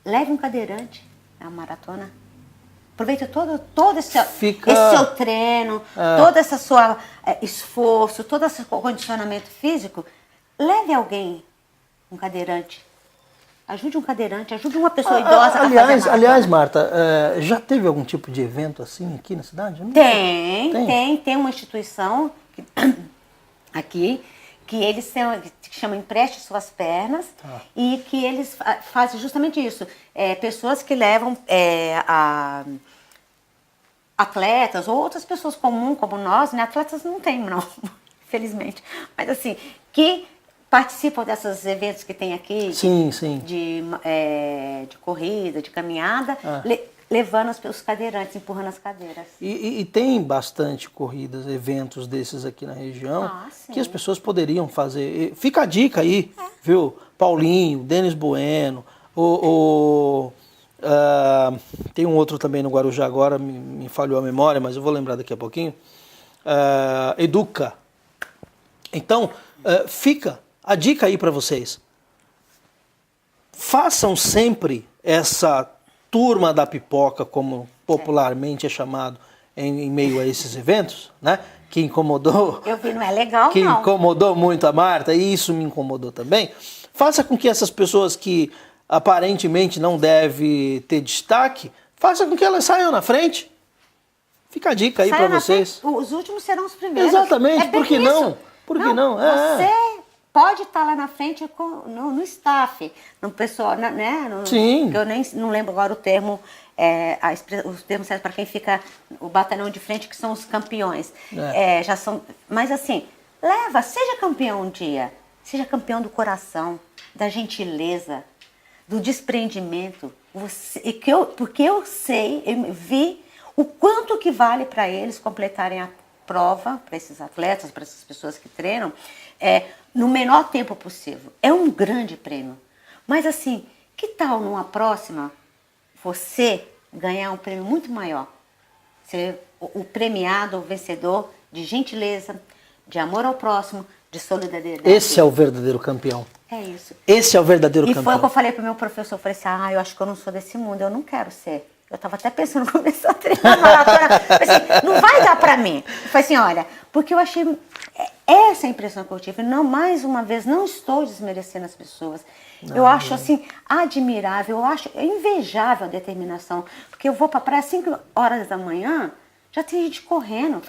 Speaker 2: Leve um cadeirante na maratona. Aproveita todo esse seu treino, todo esse seu esforço, todo esse condicionamento físico. Leve alguém, um cadeirante. Ajude um cadeirante, ajude uma pessoa idosa a fazer
Speaker 1: aliás, Marta, já teve algum tipo de evento assim aqui na cidade?
Speaker 2: Tem uma instituição aqui que eles que chama Empreste Suas Pernas e que eles fazem justamente isso. Pessoas que levam atletas ou outras pessoas comuns como nós, né? Atletas não tem, não, infelizmente. Mas assim, que participam desses eventos que tem aqui, de corrida, de caminhada, levando os cadeirantes, empurrando as cadeiras.
Speaker 1: E tem bastante corridas, eventos desses aqui na região, que as pessoas poderiam fazer. Fica a dica aí, viu? Paulinho, Denis Bueno, tem um outro também no Guarujá agora, me falhou a memória, mas eu vou lembrar daqui a pouquinho. Educa. Então, fica a dica aí para vocês. Façam sempre essa turma da pipoca, como popularmente é chamado, em meio a esses eventos, né? Que incomodou.
Speaker 2: Eu vi, não é legal,
Speaker 1: Que
Speaker 2: não.
Speaker 1: incomodou muito a Marta, e isso me incomodou também. Faça com que essas pessoas que aparentemente não devem ter destaque, faça com que elas saiam na frente. Fica a dica aí
Speaker 2: Saia
Speaker 1: para
Speaker 2: na
Speaker 1: vocês.
Speaker 2: frente, os últimos serão os primeiros.
Speaker 1: Exatamente,
Speaker 2: É bem
Speaker 1: por que
Speaker 2: isso.
Speaker 1: não? Por que não?
Speaker 2: Você pode estar lá na frente no staff, no pessoal, né?
Speaker 1: Sim.
Speaker 2: Que eu nem não lembro agora o termo, os termos certos para quem fica o batalhão de frente, que são os campeões. Já são, mas assim, seja campeão um dia, seja campeão do coração, da gentileza, do desprendimento. Porque eu sei, eu vi o quanto que vale para eles completarem a prova, para esses atletas, para essas pessoas que treinam, no menor tempo possível. É um grande prêmio. Mas assim, que tal numa próxima você ganhar um prêmio muito maior? Ser o premiado, o vencedor de gentileza, de amor ao próximo, de solidariedade.
Speaker 1: Esse é o verdadeiro campeão.
Speaker 2: É isso.
Speaker 1: Esse é o verdadeiro
Speaker 2: E
Speaker 1: campeão.
Speaker 2: foi o que eu falei pro meu professor. Eu falei assim, eu acho que eu não sou desse mundo, eu não quero ser. Eu estava até pensando em começar a treinar maratona. Eu falei assim, não vai dar para mim. Eu falei assim, olha, porque eu achei essa impressão que eu tive. Não, mais uma vez, não estou desmerecendo as pessoas. Eu acho assim, admirável, eu acho invejável a determinação. Porque eu vou para a praia às 5 horas da manhã, já tem gente correndo,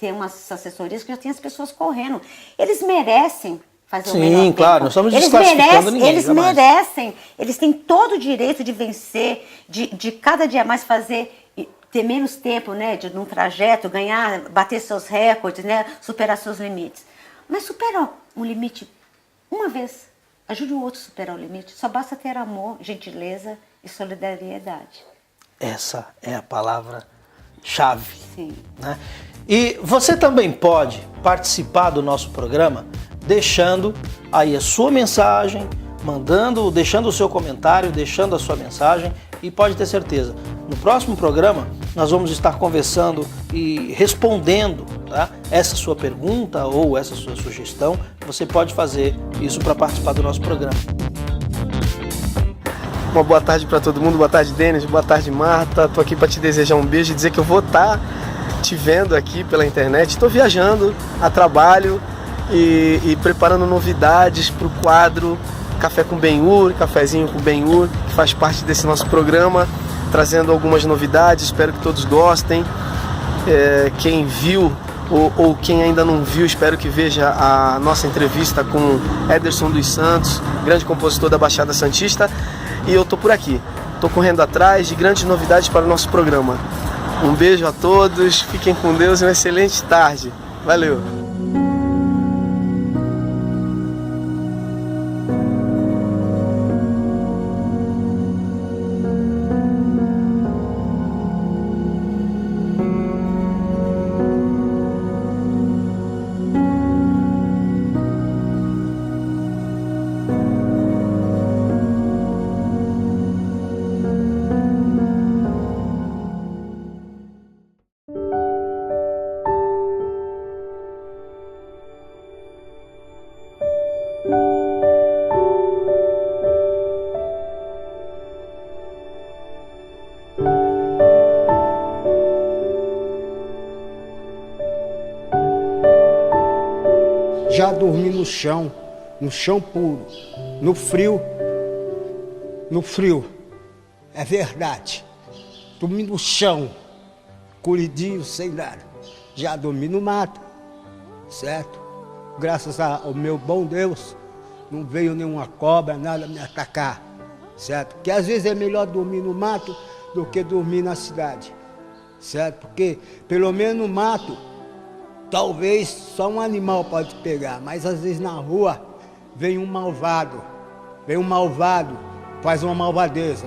Speaker 2: tem umas assessorias que já tem as pessoas correndo. Eles merecem fazer o melhor tempo.
Speaker 1: Claro, não estamos desclassificando ninguém.
Speaker 2: Eles merecem, eles têm todo o direito de vencer, de cada dia mais ter menos tempo, né, num trajeto, bater seus recordes, né, superar seus limites. Mas supera um limite uma vez, ajude o outro a superar o limite. Só basta ter amor, gentileza e solidariedade.
Speaker 1: Essa é a palavra-chave.
Speaker 2: Sim.
Speaker 1: Né? E você também pode participar do nosso programa deixando aí a sua mensagem, deixando o seu comentário, deixando a sua mensagem, e pode ter certeza, no próximo programa nós vamos estar conversando e respondendo, tá, essa sua pergunta ou essa sua sugestão. Você pode fazer isso para participar do nosso programa.
Speaker 7: Uma boa tarde para todo mundo, boa tarde Denis, boa tarde Marta. Tô aqui para te desejar um beijo e dizer que eu vou estar te vendo aqui pela internet. Estou viajando a trabalho e preparando novidades para o quadro Café com Ben-Hur, Cafezinho com Ben-Hur, que faz parte desse nosso programa, trazendo algumas novidades. Espero que todos gostem. Quem viu ou quem ainda não viu, espero que veja a nossa entrevista com Ederson dos Santos, grande compositor da Baixada Santista. E eu tô por aqui, tô correndo atrás de grandes novidades para o nosso programa. Um beijo a todos, fiquem com Deus e uma excelente tarde. Valeu!
Speaker 8: Já dormi no chão puro, no frio, é verdade. Dormi no chão, colidinho, sem nada. Já dormi no mato, certo? Graças ao meu bom Deus, não veio nenhuma cobra, nada me atacar, certo? Porque às vezes é melhor dormir no mato do que dormir na cidade, certo? Porque pelo menos no mato, talvez só um animal pode pegar, mas às vezes na rua vem um malvado, faz uma malvadeza.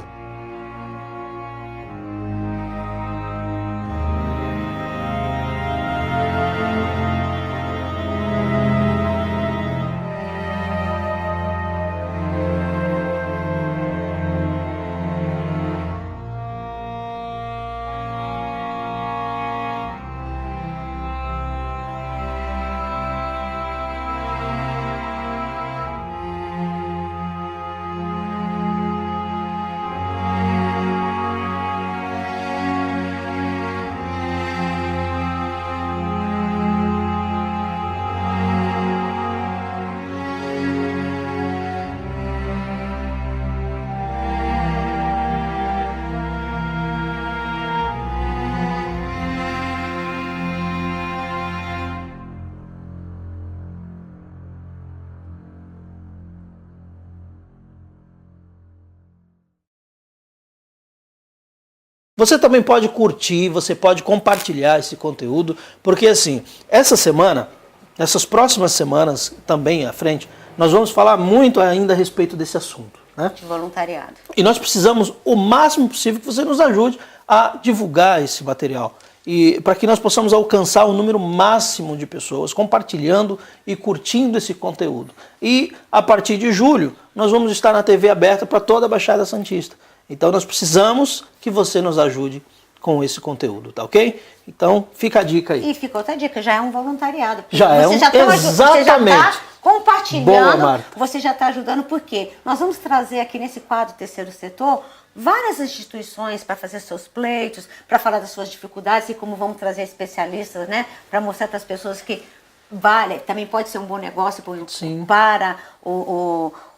Speaker 1: Você também pode curtir, você pode compartilhar esse conteúdo, porque assim, essa semana, nessas próximas semanas também à frente, nós vamos falar muito ainda a respeito desse assunto, né?
Speaker 2: De voluntariado.
Speaker 1: E nós precisamos, o máximo possível, que você nos ajude a divulgar esse material. E para que nós possamos alcançar o número máximo de pessoas compartilhando e curtindo esse conteúdo. E a partir de julho, nós vamos estar na TV aberta para toda a Baixada Santista. Então nós precisamos que você nos ajude com esse conteúdo, tá ok? Então fica a dica aí.
Speaker 2: E fica outra dica, já é um voluntariado.
Speaker 1: Já é um, exatamente.
Speaker 2: Você já está compartilhando,
Speaker 1: Boa,
Speaker 2: você já está ajudando, porque nós vamos trazer aqui nesse quadro Terceiro Setor várias instituições para fazer seus pleitos, para falar das suas dificuldades, e como vamos trazer especialistas, né, para mostrar para as pessoas que vale, também pode ser um bom negócio para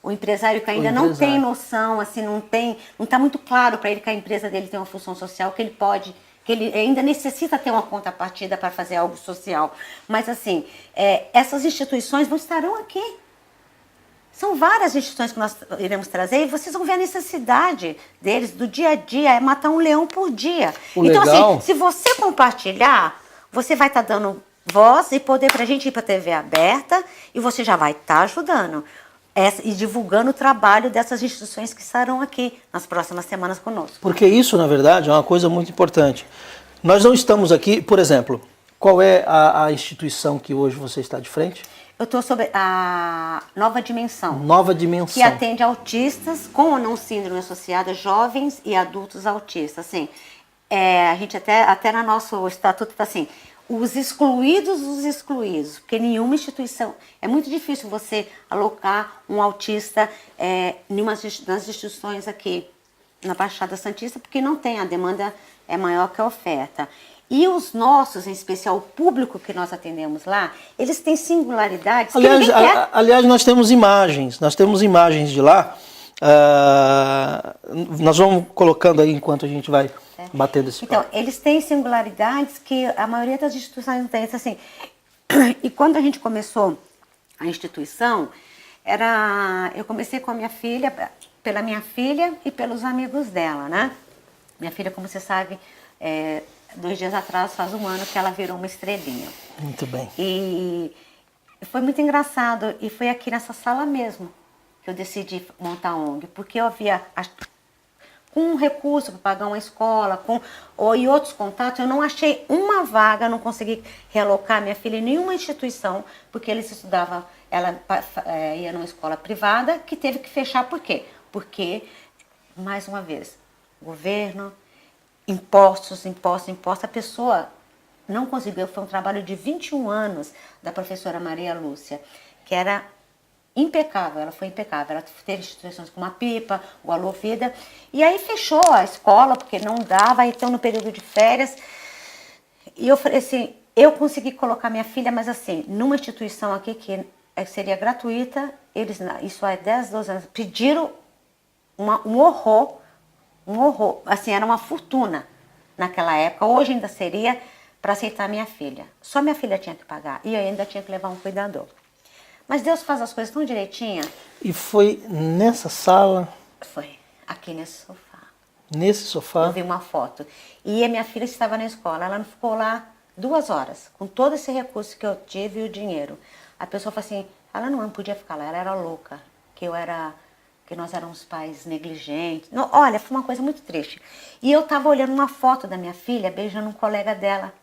Speaker 2: o empresário que ainda não tem noção, assim, não está muito claro para ele que a empresa dele tem uma função social, que ele pode, que ele ainda necessita ter uma contrapartida para fazer algo social. Mas assim, essas instituições estarão aqui. São várias instituições que nós iremos trazer, e vocês vão ver a necessidade deles do dia a dia, é matar um leão por dia. Então assim, se você compartilhar, você vai estar dando voz e poder para a gente ir para a TV aberta, e você já vai estar ajudando e divulgando o trabalho dessas instituições que estarão aqui nas próximas semanas conosco.
Speaker 1: Porque isso, na verdade, é uma coisa muito importante. Nós não estamos aqui, por exemplo, qual é a instituição que hoje você está de frente?
Speaker 2: Eu estou sobre a Nova Dimensão.
Speaker 1: Nova Dimensão.
Speaker 2: Que atende autistas com ou não síndrome associada, jovens e adultos autistas. Assim, a gente até no nosso estatuto está assim, os excluídos dos excluídos, porque nenhuma instituição, é muito difícil você alocar um autista nas instituições aqui na Baixada Santista, porque não tem, a demanda é maior que a oferta. E os nossos, em especial o público que nós atendemos lá, eles têm singularidades que ninguém quer.
Speaker 1: Aliás, nós temos imagens de lá. Nós vamos colocando aí enquanto a gente vai batendo esse
Speaker 2: Então,
Speaker 1: papo.
Speaker 2: eles têm singularidades que a maioria das instituições não tem. Assim, e quando a gente começou a instituição, eu comecei com a minha filha, pela minha filha e pelos amigos dela, né? Minha filha, como você sabe, 2 dias atrás, faz 1 ano que ela virou uma estrelinha.
Speaker 1: Muito bem.
Speaker 2: E foi muito engraçado, e foi aqui nessa sala mesmo que eu decidi montar a ONG, porque eu havia, com um recurso para pagar uma escola, e outros contatos, eu não achei uma vaga, não consegui realocar minha filha em nenhuma instituição, porque ela ia numa escola privada, que teve que fechar. Por quê? Porque, mais uma vez, governo, impostos, a pessoa não conseguiu. Foi um trabalho de 21 anos da professora Maria Lúcia, que era impecável, ela foi impecável. Ela teve instituições como a Pipa, o Alô Vida, e aí fechou a escola, porque não dava, então no período de férias. E eu falei assim, eu consegui colocar minha filha, mas assim, numa instituição aqui que seria gratuita, eles, isso há 10, 12 anos, pediram um horror, assim, era uma fortuna naquela época, hoje ainda seria, para aceitar minha filha. Só minha filha tinha que pagar, e eu ainda tinha que levar um cuidador. Mas Deus faz as coisas tão direitinho.
Speaker 1: E foi nessa sala?
Speaker 2: Foi, aqui nesse sofá.
Speaker 1: Nesse sofá?
Speaker 2: Eu vi uma foto. E a minha filha estava na escola, ela ficou lá 2 horas, com todo esse recurso que eu tive e o dinheiro. A pessoa falou assim, ela não podia ficar lá, ela era louca, que nós éramos pais negligentes. Não, olha, foi uma coisa muito triste. E eu estava olhando uma foto da minha filha beijando um colega dela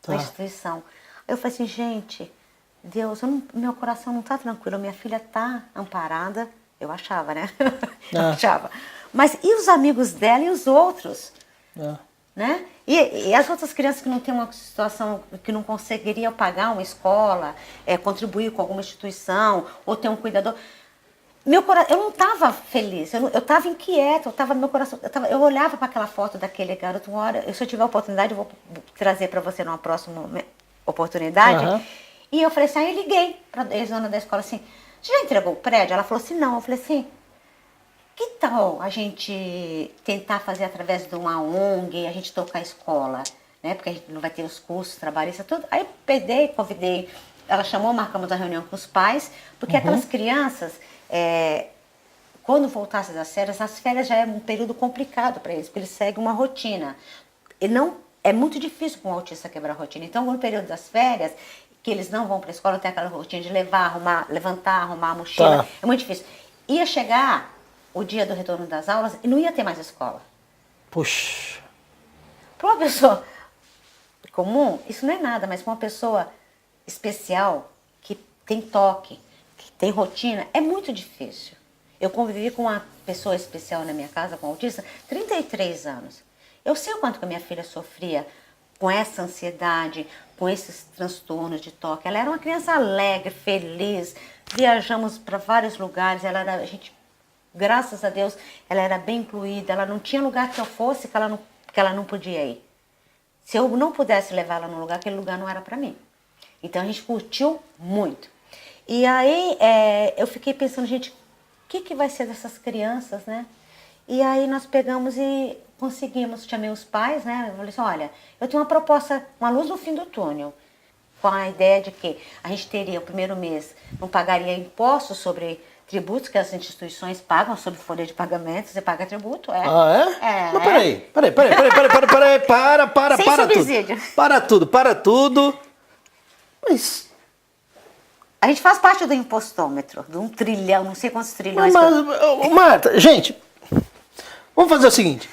Speaker 2: na instituição. Eu falei assim, gente, Deus, meu coração não está tranquilo, minha filha está amparada. Eu achava, né? Eu achava. Mas e os amigos dela e os outros? Né? E as outras crianças que não têm uma situação, que não conseguiriam pagar uma escola, contribuir com alguma instituição, ou ter um cuidador. Eu não estava feliz, eu estava inquieta, meu coração, eu olhava para aquela foto daquele garoto, uma hora, se eu tiver oportunidade, eu vou trazer para você numa próxima oportunidade. E eu falei assim, aí eu liguei para a dona da escola assim, você já entregou o prédio? Ela falou assim, não. Eu falei assim, que tal a gente tentar fazer através de uma ONG, a gente tocar a escola, né? Porque a gente não vai ter os cursos, trabalhistas, tudo. Aí eu convidei, ela chamou, marcamos a reunião com os pais, porque aquelas crianças, quando voltassem das férias, as férias já é um período complicado para eles, porque eles seguem uma rotina. é muito difícil com o autista quebrar a rotina. Então, no período das férias, que eles não vão para a escola, tem aquela rotina de levantar, arrumar a mochila, é muito difícil. Ia chegar o dia do retorno das aulas e não ia ter mais escola.
Speaker 1: Puxa.
Speaker 2: Para uma pessoa comum, isso não é nada, mas para uma pessoa especial, que tem toque, que tem rotina, é muito difícil. Eu convivi com uma pessoa especial na minha casa, com autista, 33 anos. Eu sei o quanto que a minha filha sofria com essa ansiedade, com esses transtornos de toque. Ela era uma criança alegre, feliz, viajamos para vários lugares, a gente, graças a Deus, ela era bem incluída, ela não tinha lugar que eu fosse que ela não podia ir. Se eu não pudesse levar ela num lugar, aquele lugar não era para mim. Então a gente curtiu muito. E aí eu fiquei pensando, gente, o que vai ser dessas crianças, né? E aí nós pegamos e conseguimos, chamei os pais, né? Eu falei assim, olha, eu tenho uma proposta, uma luz no fim do túnel, com a ideia de que a gente teria o primeiro mês, não pagaria impostos sobre tributos que as instituições pagam, sobre folha de pagamento, você paga tributo, é.
Speaker 1: Ah, é?
Speaker 2: É.
Speaker 1: Mas peraí, para
Speaker 2: Sem
Speaker 1: tudo.
Speaker 2: subsídio.
Speaker 1: Para tudo. Mas...
Speaker 2: A gente faz parte do impostômetro, de 1 trilhão, não sei quantos trilhões.
Speaker 1: Marta, gente, vamos fazer o seguinte.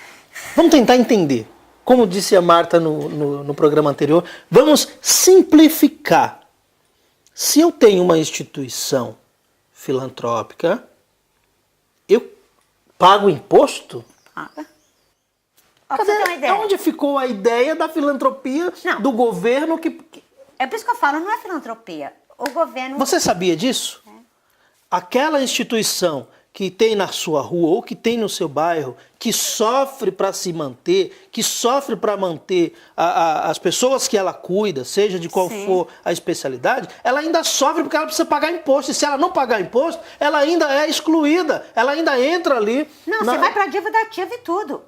Speaker 1: Vamos tentar entender. Como disse a Marta no programa anterior, vamos simplificar. Se eu tenho uma instituição filantrópica, eu pago imposto?
Speaker 2: Paga. Ó, pra você ter uma ideia.
Speaker 1: Onde ficou a ideia da filantropia do governo que...
Speaker 2: É por isso que eu falo, não é filantropia. O governo...
Speaker 1: Você sabia disso? Aquela instituição que tem na sua rua ou que tem no seu bairro, que sofre para se manter, que sofre para manter as pessoas que ela cuida, seja de qual for a especialidade, ela ainda sofre porque ela precisa pagar imposto. E se ela não pagar imposto, ela ainda é excluída, ela ainda entra ali...
Speaker 2: Não, você vai para dívida ativa e tudo.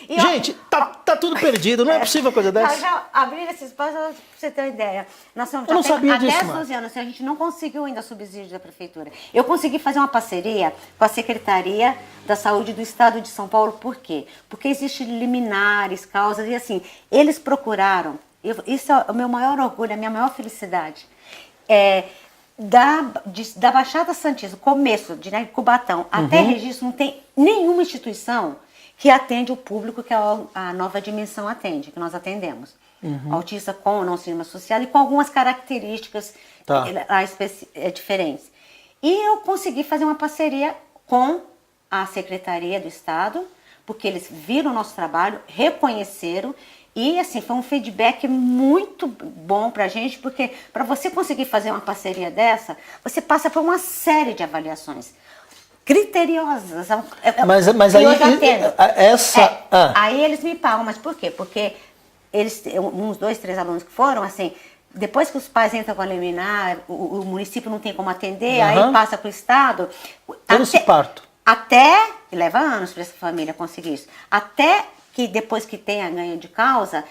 Speaker 2: E
Speaker 1: gente, tá tudo perdido, não é possível coisa dessa.
Speaker 2: Nós já abrimos esse espaço para você ter uma ideia. Nós somos,
Speaker 1: eu não sabia
Speaker 2: há
Speaker 1: disso,
Speaker 2: 10, 12 anos, a gente não conseguiu ainda subsídio da prefeitura. Eu consegui fazer uma parceria com a Secretaria da Saúde do Estado de São Paulo. Por quê? Porque existem liminares, causas, e assim, eles procuraram, isso é o meu maior orgulho, a minha maior felicidade. Da Baixada Santista, começo de Cubatão até Registro, não tem nenhuma instituição que atende o público que a Nova Dimensão atende, que nós atendemos. Autista com ou não cinema social e com algumas características diferentes. E eu consegui fazer uma parceria com a Secretaria do Estado, porque eles viram o nosso trabalho, reconheceram, e assim, foi um feedback muito bom pra gente, porque para você conseguir fazer uma parceria dessa, você passa por uma série de avaliações criteriosas.
Speaker 1: Mas aí
Speaker 2: aí eles me pagam, mas por quê? Porque eles, uns 2, 3 alunos que foram, assim, depois que os pais entram com a liminar, o município não tem como atender, aí passa para o Estado.
Speaker 1: Todo esse parto.
Speaker 2: Até, leva anos para essa família conseguir isso, até que depois que tenha ganho de causa,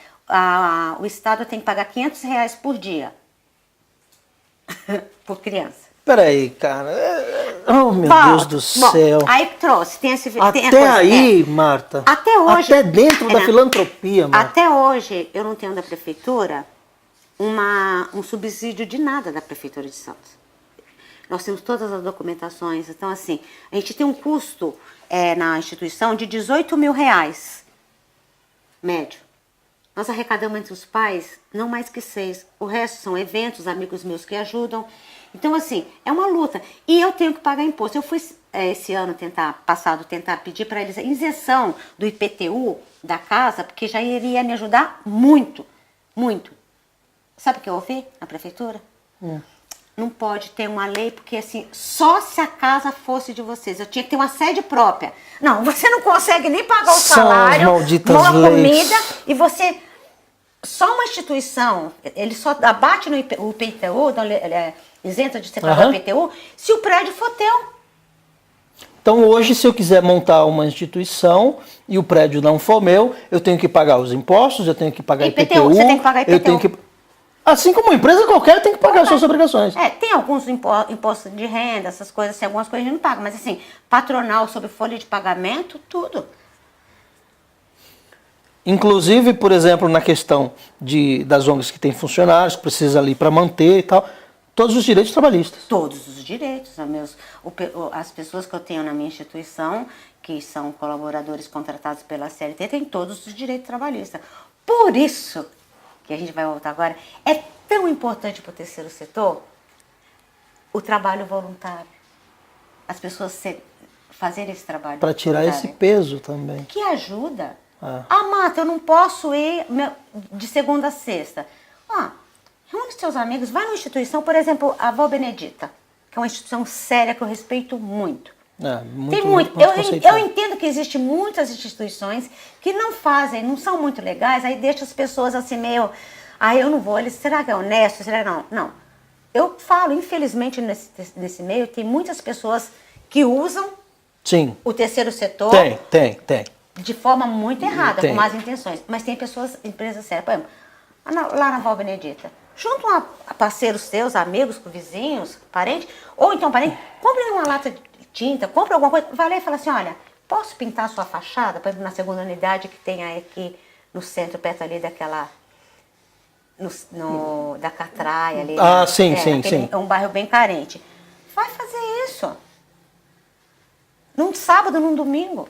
Speaker 2: o Estado tem que pagar R$500 por dia por criança.
Speaker 1: Peraí, cara. Oh, meu Deus do céu.
Speaker 2: Aí trouxe, tem esse...
Speaker 1: Até aí, Marta.
Speaker 2: Até hoje...
Speaker 1: Até dentro da filantropia, Marta.
Speaker 2: Até hoje, eu não tenho da prefeitura um subsídio de nada da Prefeitura de Santos. Nós temos todas as documentações. Então, assim, a gente tem um custo na instituição de R$18 mil, médio. Nós arrecadamos entre os pais não mais que 6. O resto são eventos, amigos meus que ajudam. Então, assim, é uma luta. E eu tenho que pagar imposto. Eu fui, esse ano tentar pedir para eles a isenção do IPTU da casa, porque já iria me ajudar muito, muito. Sabe o que eu ouvi na prefeitura? Não pode ter uma lei, porque assim, só se a casa fosse de vocês. Eu tinha que ter uma sede própria. Não, você não consegue nem pagar o salário, uma comida, e você... Só uma instituição, ele só abate no IPTU, então ele é isento de separar o IPTU, se o prédio for teu.
Speaker 1: Então hoje, se eu quiser montar uma instituição e o prédio não for meu, eu tenho que pagar os impostos, eu tenho que pagar IPTU.
Speaker 2: Você tem que pagar IPTU.
Speaker 1: Eu tenho que... Assim como uma empresa qualquer tem que pagar as suas obrigações.
Speaker 2: Tem alguns impostos de renda, essas coisas, assim, algumas coisas a gente não paga, mas assim, patronal sobre folha de pagamento, tudo.
Speaker 1: Inclusive, por exemplo, na questão das ONGs que têm funcionários, que precisa ali para manter e tal, todos os direitos trabalhistas.
Speaker 2: Todos os direitos. As pessoas que eu tenho na minha instituição, que são colaboradores contratados pela CLT, têm todos os direitos trabalhistas. Por isso, que a gente vai voltar agora, é tão importante para o terceiro setor o trabalho voluntário. As pessoas fazerem esse trabalho
Speaker 1: para tirar esse peso também.
Speaker 2: Que ajuda. Marta, eu não posso ir de segunda a sexta. Reúne seus amigos, vai numa instituição, por exemplo, a Vó Benedita, que é uma instituição séria que eu respeito muito. Tem muito. Eu entendo que existem muitas instituições que não fazem, não são muito legais, aí deixa as pessoas assim meio, eu não vou, será que é honesto? Será que não? Não. Eu falo, infelizmente, nesse meio, tem muitas pessoas que usam o terceiro setor
Speaker 1: Tem.
Speaker 2: de forma muito errada, com más intenções. Mas tem pessoas, empresas sérias, por exemplo, lá na Vó Benedita, junto a parceiros seus, amigos, vizinhos, parentes, ou então parente, compre uma lata de tinta, compre alguma coisa, vai lá e fala assim, olha, posso pintar a sua fachada, por exemplo, na segunda unidade que tem aqui no centro, perto ali daquela, da Catraia ali.
Speaker 1: Sim.
Speaker 2: É um bairro bem carente. Vai fazer isso. Num sábado, num domingo.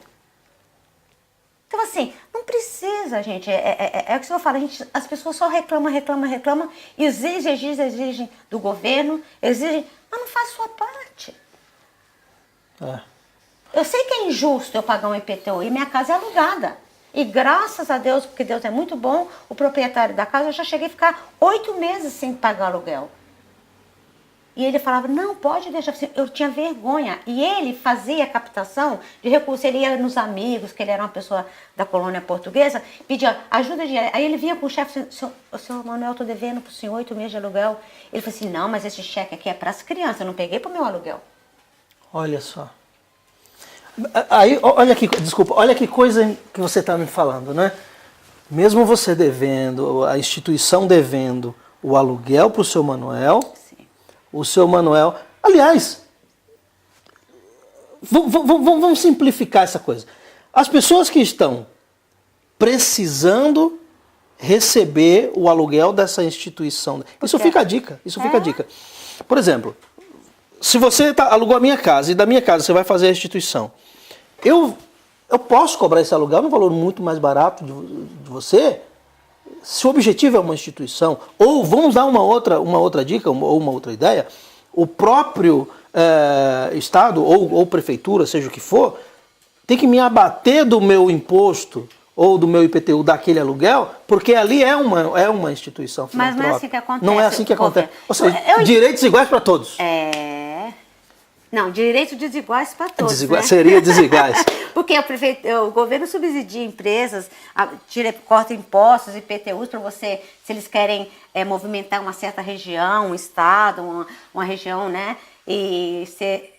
Speaker 2: Então, assim, não precisa, gente. É o que eu falo, as pessoas só reclamam, exigem do governo, mas não faz sua parte. Eu sei que é injusto eu pagar um IPTU e minha casa é alugada. E graças a Deus, porque Deus é muito bom, o proprietário da casa, eu já cheguei a ficar 8 meses sem pagar aluguel. E ele falava, não, pode deixar. Eu tinha vergonha. E ele fazia a captação de recursos. Ele ia nos amigos, que ele era uma pessoa da colônia portuguesa, pedia ajuda de... Aí ele vinha com o chefe, senhor Manuel, estou devendo para o senhor 8 meses de aluguel. Ele falou assim, não, mas esse cheque aqui é para as crianças, eu não peguei para o meu aluguel.
Speaker 1: Olha só. Aí, olha que coisa que você está me falando, né? Mesmo você devendo, a instituição devendo o aluguel para o seu Manuel... O seu Manuel... Aliás, vamos simplificar essa coisa. As pessoas que estão precisando receber o aluguel dessa instituição... Isso fica a dica. Por exemplo, se você alugou a minha casa e da minha casa você vai fazer a restituição, eu posso cobrar esse aluguel num valor muito mais barato de você... Se o objetivo é uma instituição, ou vamos dar uma outra dica, ou uma outra ideia, o próprio Estado, ou prefeitura, seja o que for, tem que me abater do meu imposto, ou do meu IPTU daquele aluguel, porque ali é uma instituição filantrópica.
Speaker 2: Mas não é assim que acontece.
Speaker 1: Não é assim que acontece. Ou seja, direitos iguais para todos.
Speaker 2: Não, direitos desiguais para todos. Né?
Speaker 1: Seria desiguais.
Speaker 2: Porque o governo subsidia empresas, corta impostos, IPTUs para você, se eles querem movimentar uma certa região, um estado, uma região, né? E se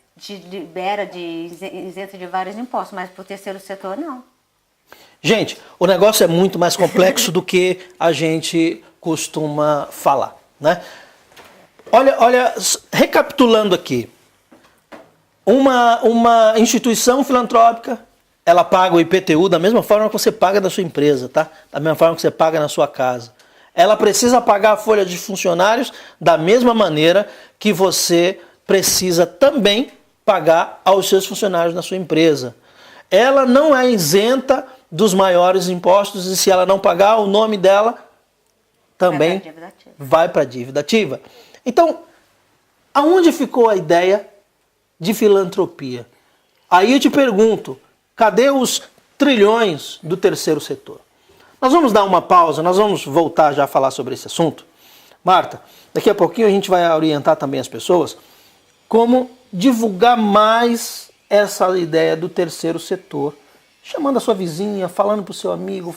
Speaker 2: libera isenta de vários impostos, mas para o terceiro setor, não.
Speaker 1: Gente, o negócio é muito mais complexo do que a gente costuma falar, né? Olha, recapitulando aqui. Uma instituição filantrópica, ela paga o IPTU da mesma forma que você paga da sua empresa, tá? Da mesma forma que você paga na sua casa. Ela precisa pagar a folha de funcionários da mesma maneira que você precisa também pagar aos seus funcionários na sua empresa. Ela não é isenta dos maiores impostos e se ela não pagar, o nome dela também vai para a dívida ativa. Então, aonde ficou a ideia de filantropia? Aí eu te pergunto, cadê os trilhões do terceiro setor? Nós vamos dar uma pausa, nós vamos voltar já a falar sobre esse assunto. Marta, daqui a pouquinho a gente vai orientar também as pessoas como divulgar mais essa ideia do terceiro setor, chamando a sua vizinha, falando para o seu amigo,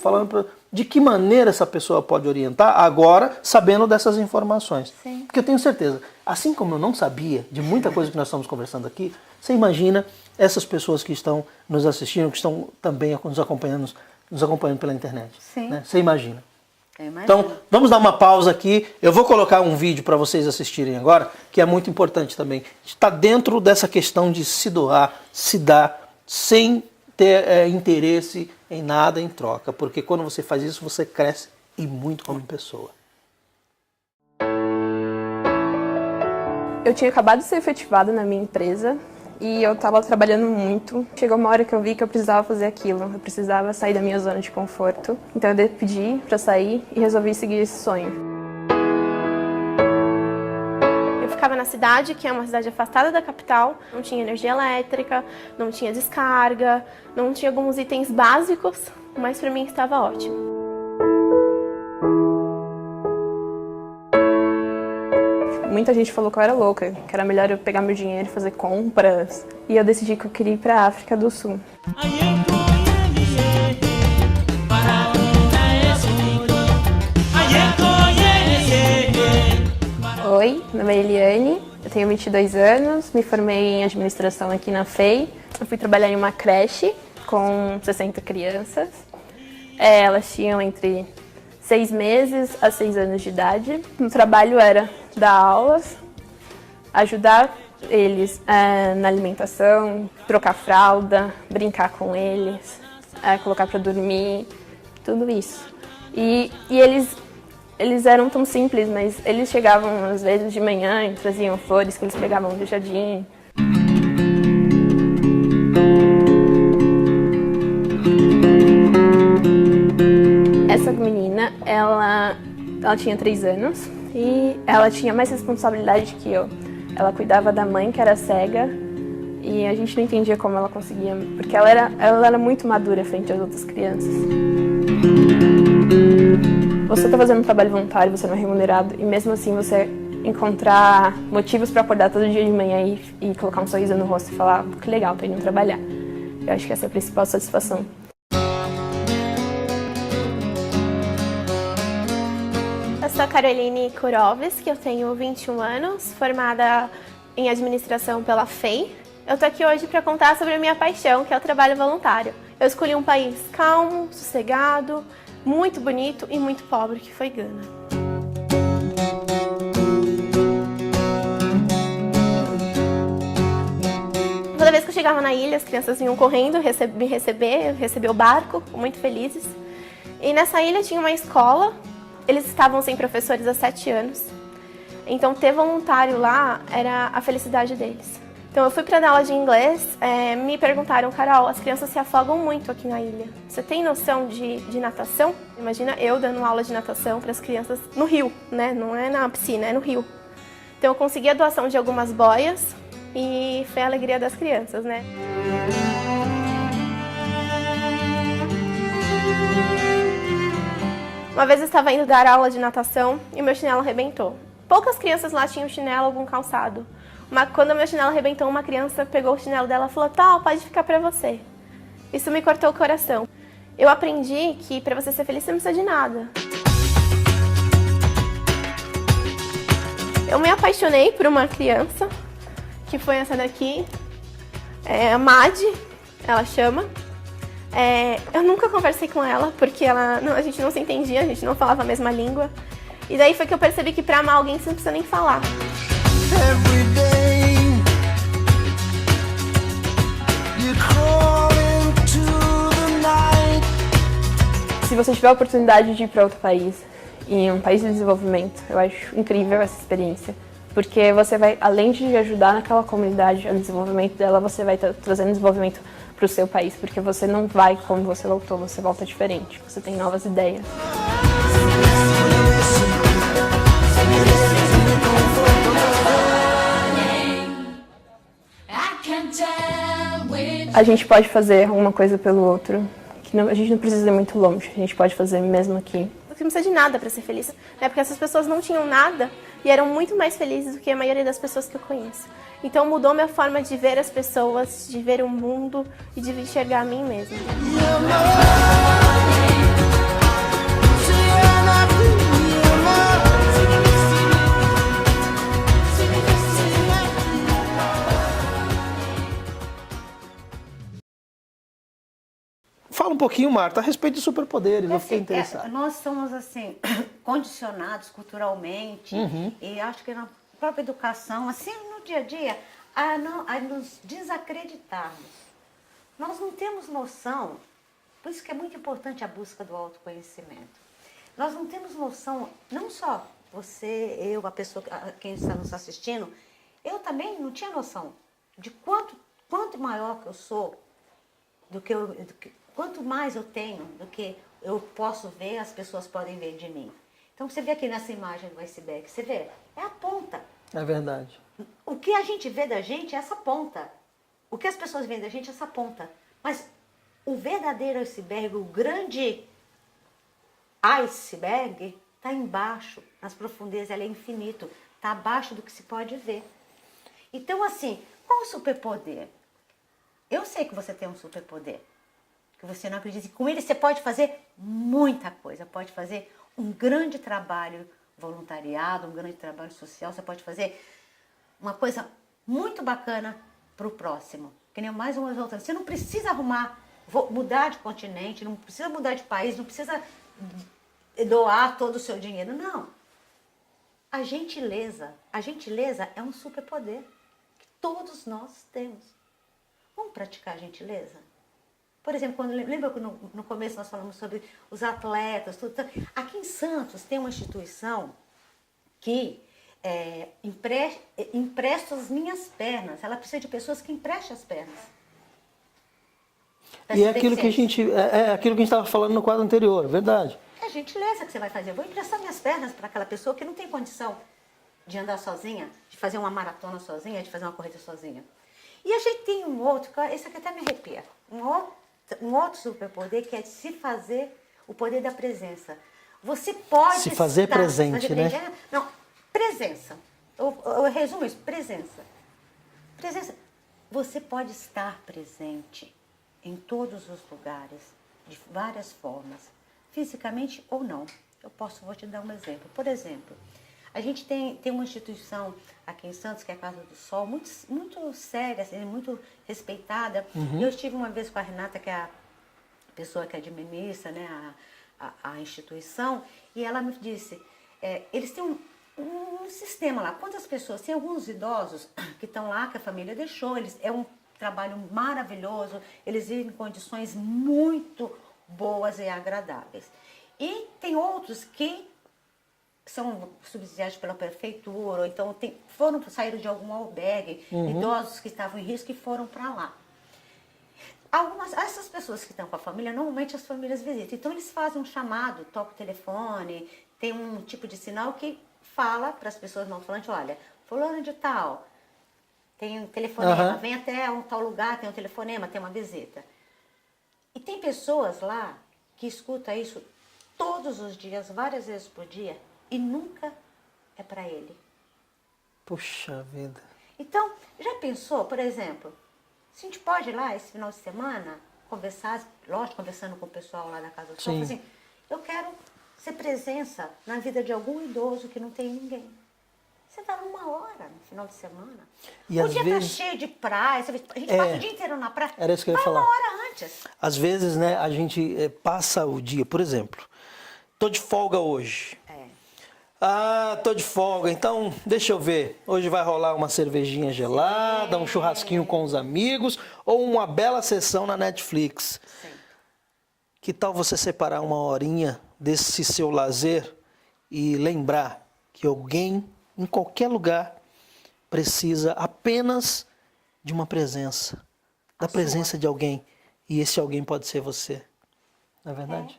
Speaker 1: de que maneira essa pessoa pode orientar agora, sabendo dessas informações.
Speaker 2: Sim.
Speaker 1: Porque eu tenho certeza, assim como eu não sabia de muita coisa que nós estamos conversando aqui, você imagina essas pessoas que estão nos assistindo, que estão também nos acompanhando pela internet.
Speaker 2: Sim.
Speaker 1: Né? Você imagina. Então, vamos dar uma pausa aqui. Eu vou colocar um vídeo para vocês assistirem agora, que é muito importante também. Está dentro dessa questão de se doar, se dar, sem ter interesse em nada em troca, porque quando você faz isso, você cresce e muito como pessoa.
Speaker 9: Eu tinha acabado de ser efetivada na minha empresa e eu estava trabalhando muito. Chegou uma hora que eu vi que eu precisava fazer aquilo, eu precisava sair da minha zona de conforto. Então eu pedi para sair e resolvi seguir esse sonho.
Speaker 10: Eu ficava na cidade, que é uma cidade afastada da capital, não tinha energia elétrica, não tinha descarga, não tinha alguns itens básicos, mas para mim estava ótimo. Muita gente falou que eu era louca, que era melhor eu pegar meu dinheiro e fazer compras. E eu decidi que eu queria ir para a África do Sul. Oi, meu nome é Eliane, eu tenho 22 anos, me formei em administração aqui na FEI. Eu fui trabalhar em uma creche com 60 crianças. Elas tinham entre 6 meses a 6 anos de idade. O trabalho era dar aulas, ajudar eles na alimentação, trocar fralda, brincar com eles, colocar para dormir, tudo isso. E eles eram tão simples, mas eles chegavam às vezes de manhã e traziam flores que eles pegavam do jardim. Essa menina, ela tinha 3 anos e ela tinha mais responsabilidade que eu. Ela cuidava da mãe, que era cega, e a gente não entendia como ela conseguia, porque ela era muito madura frente às outras crianças. Você está fazendo um trabalho voluntário, você não é remunerado, e mesmo assim você encontrar motivos para acordar todo dia de manhã e colocar um sorriso no rosto e falar que legal, tô indo trabalhar. Eu acho que essa é a principal satisfação. Eu sou a Caroline Kuroves, que eu tenho 21 anos, formada em administração pela FEI. Eu tô aqui hoje para contar sobre a minha paixão, que é o trabalho voluntário. Eu escolhi um país calmo, sossegado, muito bonito e muito pobre, que foi Gana. Toda vez que eu chegava na ilha, as crianças vinham correndo me receber o barco, muito felizes. E nessa ilha tinha uma escola. Eles estavam sem professores há 7 anos, então ter voluntário lá era a felicidade deles. Então eu fui para dar aula de inglês, me perguntaram, Carol, as crianças se afogam muito aqui na ilha. Você tem noção de natação? Imagina eu dando aula de natação para as crianças no rio, né? Não é na piscina, é no rio. Então eu consegui a doação de algumas boias e foi a alegria das crianças, né? Uma vez eu estava indo dar aula de natação e meu chinelo arrebentou. Poucas crianças lá tinham chinelo ou algum calçado. Quando o meu chinelo arrebentou, uma criança pegou o chinelo dela e falou, tá, pode ficar pra você. Isso me cortou o coração. Eu aprendi que pra você ser feliz você não precisa de nada. Eu me apaixonei por uma criança, que foi essa daqui, a Madi, ela chama. Eu nunca conversei com ela, porque a gente não se entendia, a gente não falava a mesma língua. E daí foi que eu percebi que pra amar alguém você não precisa nem falar. Se você tiver a oportunidade de ir para outro país, em um país de desenvolvimento, eu acho incrível essa experiência. Porque você vai, além de ajudar naquela comunidade, no desenvolvimento dela, você vai estar trazendo desenvolvimento para o seu país, porque você não vai como você voltou, você volta diferente, você tem novas ideias. A gente pode fazer alguma coisa pelo outro, que a gente não precisa ir muito longe, a gente pode fazer mesmo aqui. Você não precisa de nada para ser feliz, né? Porque essas pessoas não tinham nada e eram muito mais felizes do que a maioria das pessoas que eu conheço. Então mudou minha forma de ver as pessoas, de ver o mundo e de enxergar a mim mesma.
Speaker 1: Fala um pouquinho, Marta, a respeito de superpoderes, eu fiquei interessado.
Speaker 2: Nós somos assim, condicionados culturalmente, e acho que na própria educação, assim, no dia a dia, a nos desacreditarmos. Nós não temos noção, por isso que é muito importante a busca do autoconhecimento. Nós não temos noção, não só você, eu, a pessoa, quem está nos assistindo, eu também não tinha noção de quanto maior que eu sou, quanto mais eu tenho do que eu posso ver, as pessoas podem ver de mim. Então você vê aqui nessa imagem do iceberg, você vê, é a ponta.
Speaker 1: É verdade.
Speaker 2: O que a gente vê da gente é essa ponta. O que as pessoas veem da gente é essa ponta. Mas o verdadeiro iceberg, o grande iceberg, está embaixo, nas profundezas, ele é infinito. Está abaixo do que se pode ver. Então, assim, qual o superpoder? Eu sei que você tem um superpoder, que você não acredita. E com ele você pode fazer muita coisa. Pode fazer um grande trabalho voluntariado, um grande trabalho social. Você pode fazer uma coisa muito bacana para o próximo. Que nem mais umas outras. Você não precisa mudar de continente, não precisa mudar de país, não precisa doar todo o seu dinheiro. Não. A gentileza é um superpoder que todos nós temos. Vamos praticar a gentileza? Por exemplo, lembra que no começo nós falamos sobre os atletas, tudo. Aqui em Santos tem uma instituição que empresta as minhas pernas. Ela precisa de pessoas que emprestem as pernas.
Speaker 1: E é aquilo que a gente estava falando no quadro anterior, verdade.
Speaker 2: É a gentileza que você vai fazer. Eu vou emprestar minhas pernas para aquela pessoa que não tem condição de andar sozinha, de fazer uma maratona sozinha, de fazer uma corrida sozinha. E a gente tem um outro, esse aqui até me arrepia, um outro superpoder que é de se fazer o poder da presença. Você pode
Speaker 1: se fazer presente, né?
Speaker 2: Não, presença. Eu resumo isso, presença. Presença. Você pode estar presente em todos os lugares, de várias formas, fisicamente ou não. Vou te dar um exemplo. Por exemplo, a gente tem uma instituição aqui em Santos, que é a Casa do Sol, muito séria, assim, muito respeitada. Eu estive uma vez com a Renata, que é a pessoa que administra, né, a instituição, e ela me disse, eles têm um sistema lá. Quantas pessoas? Tem alguns idosos que estão lá, que a família deixou, é um trabalho maravilhoso, eles vivem em condições muito boas e agradáveis. E tem outros que são subsidiados pela prefeitura, ou então saíram de algum albergue, idosos que estavam em risco e foram para lá. Essas pessoas que estão com a família, normalmente as famílias visitam. Então eles fazem um chamado, tocam o telefone, tem um tipo de sinal que fala para as pessoas não falantes, olha, fulano de tal, tem um telefonema, vem até um tal lugar, tem um telefonema, tem uma visita. E tem pessoas lá que escutam isso todos os dias, várias vezes por dia, e nunca é para ele.
Speaker 1: Puxa vida.
Speaker 2: Então, já pensou, por exemplo, se a gente pode ir lá esse final de semana, conversar, lógico, conversando com o pessoal lá da Casa do Sol, assim, eu quero ser presença na vida de algum idoso que não tem ninguém. Você dá 1 hora no final de semana.
Speaker 1: E
Speaker 2: o dia tá cheio de praia, a gente passa o dia inteiro na praia.
Speaker 1: Era isso que eu ia falar.
Speaker 2: 1 hora antes.
Speaker 1: Às vezes, né, a gente passa o dia, por exemplo, tô de folga hoje. Tô de folga, então deixa eu ver. Hoje vai rolar uma cervejinha gelada, um churrasquinho com os amigos ou uma bela sessão na Netflix.
Speaker 2: Sim.
Speaker 1: Que tal você separar 1 horinha desse seu lazer e lembrar que alguém, em qualquer lugar, precisa apenas de uma presença, da presença de alguém. E esse alguém pode ser você. Não é verdade?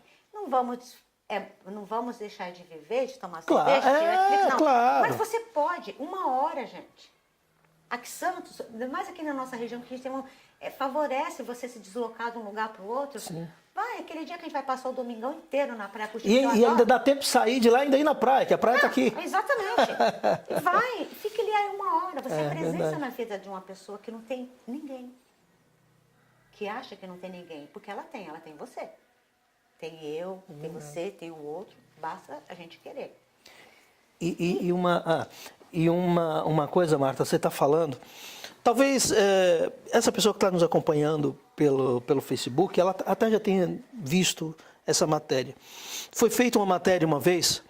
Speaker 2: Não vamos deixar de viver, de tomar
Speaker 1: Claro,
Speaker 2: cerveja, não.
Speaker 1: claro.
Speaker 2: Mas você pode, 1 hora, gente. Aqui Santos, mais aqui na nossa região, que a gente tem favorece você se deslocar de um lugar para o outro.
Speaker 1: Sim.
Speaker 2: Vai, aquele dia que a gente vai passar o domingão inteiro na praia.
Speaker 1: E ainda dá tempo de sair de lá e ainda ir na praia, que a praia está aqui.
Speaker 2: Exatamente. Vai, fique ali aí 1 hora. Você é presença
Speaker 1: verdade.
Speaker 2: na vida de uma pessoa que não tem ninguém. Que acha que não tem ninguém. Porque ela tem você. Tem eu, tem você, tem o outro. Basta a gente querer.
Speaker 1: E uma coisa, Marta, você está falando, talvez essa pessoa que está nos acompanhando pelo Facebook, ela até já tenha visto essa matéria. Foi feita uma matéria uma vez,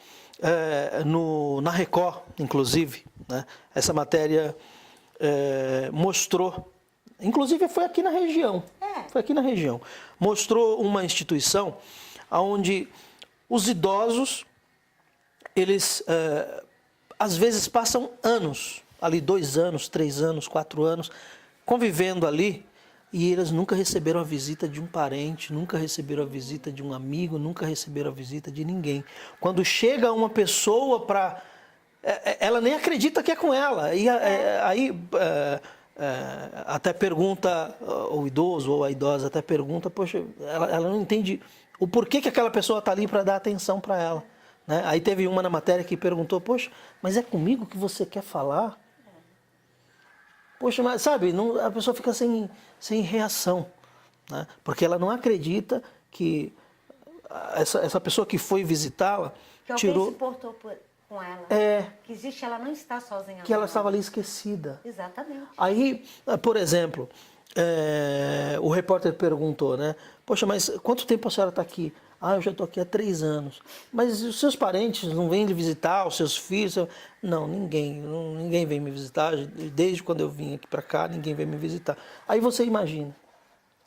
Speaker 1: na Record, inclusive, né? Essa matéria mostrou, inclusive foi aqui na região, foi aqui na região, mostrou uma instituição onde os idosos, eles às vezes passam anos, ali 2 anos, 3 anos, 4 anos, convivendo ali, e eles nunca receberam a visita de um parente, nunca receberam a visita de um amigo, nunca receberam a visita de ninguém. Quando chega uma pessoa para... ela nem acredita que é com ela. E aí até pergunta, o idoso ou a idosa até pergunta, poxa, ela não entende o porquê que aquela pessoa está ali para dar atenção para ela. Né? Aí teve uma na matéria que perguntou, poxa, mas é comigo que você quer falar? Poxa, mas sabe, não, a pessoa fica sem reação, né? Porque ela não acredita que essa pessoa que foi visitá-la
Speaker 2: que alguém
Speaker 1: tirou...
Speaker 2: se portou com ela. Que existe, ela não está sozinha.
Speaker 1: Que ela estava ali esquecida.
Speaker 2: Exatamente.
Speaker 1: Aí, por exemplo, o repórter perguntou, né? Poxa, mas quanto tempo a senhora está aqui? Ah, eu já estou aqui há 3 anos. Mas os seus parentes não vêm lhe visitar, os seus filhos? Não, ninguém vem me visitar. Desde quando eu vim aqui para cá, ninguém vem me visitar. Aí você imagina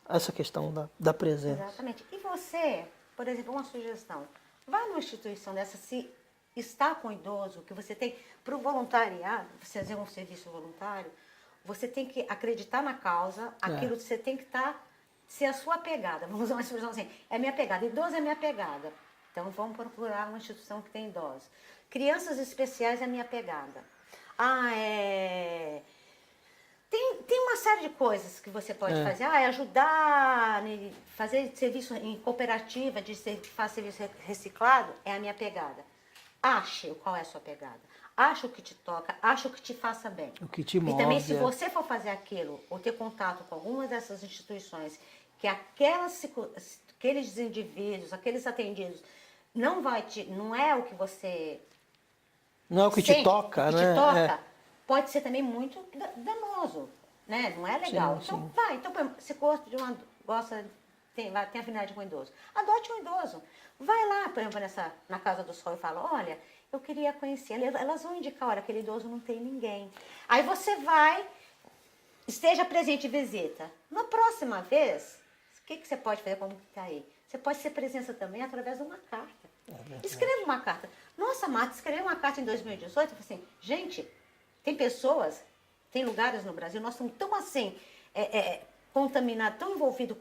Speaker 1: essa questão da presença.
Speaker 2: Exatamente. E você, por exemplo, uma sugestão. Vá numa instituição dessa, se está com idoso, que você tem, para o voluntariado, você fazer um serviço voluntário, você tem que acreditar na causa, aquilo que você tem que estar... ser a sua pegada, vamos usar uma expressão assim, é minha pegada, idoso é minha pegada, então vamos procurar uma instituição que tem idosos. Crianças especiais é minha pegada. Tem uma série de coisas que você pode fazer, ajudar, fazer serviço em cooperativa, fazer serviço reciclado, é a minha pegada. Ache qual é a sua pegada. Acha o que te toca, acha o que te faça bem.
Speaker 1: O que te move.
Speaker 2: E também, se você for fazer aquilo, ou ter contato com alguma dessas instituições, que aqueles indivíduos, aqueles atendidos, não é o que você...
Speaker 1: Não é o que
Speaker 2: sente,
Speaker 1: te toca,
Speaker 2: o que
Speaker 1: né?
Speaker 2: te toca, pode ser também muito danoso, né? Não é legal.
Speaker 1: Sim,
Speaker 2: então,
Speaker 1: sim.
Speaker 2: vai. Então, você tem afinidade com um idoso. Adote um idoso. Vai lá, por exemplo, na Casa do Sol e fala, olha, eu queria conhecer. Elas vão indicar, olha, aquele idoso não tem ninguém. Aí você vai, esteja presente e visita. Na próxima vez, o que você pode fazer como está aí? Você pode ser presença também através de uma carta. Escreva uma carta. Nossa, Marta, escreveu uma carta em 2018. Eu falei assim, gente, tem pessoas, tem lugares no Brasil, nós estamos tão assim, contaminados, tão envolvidos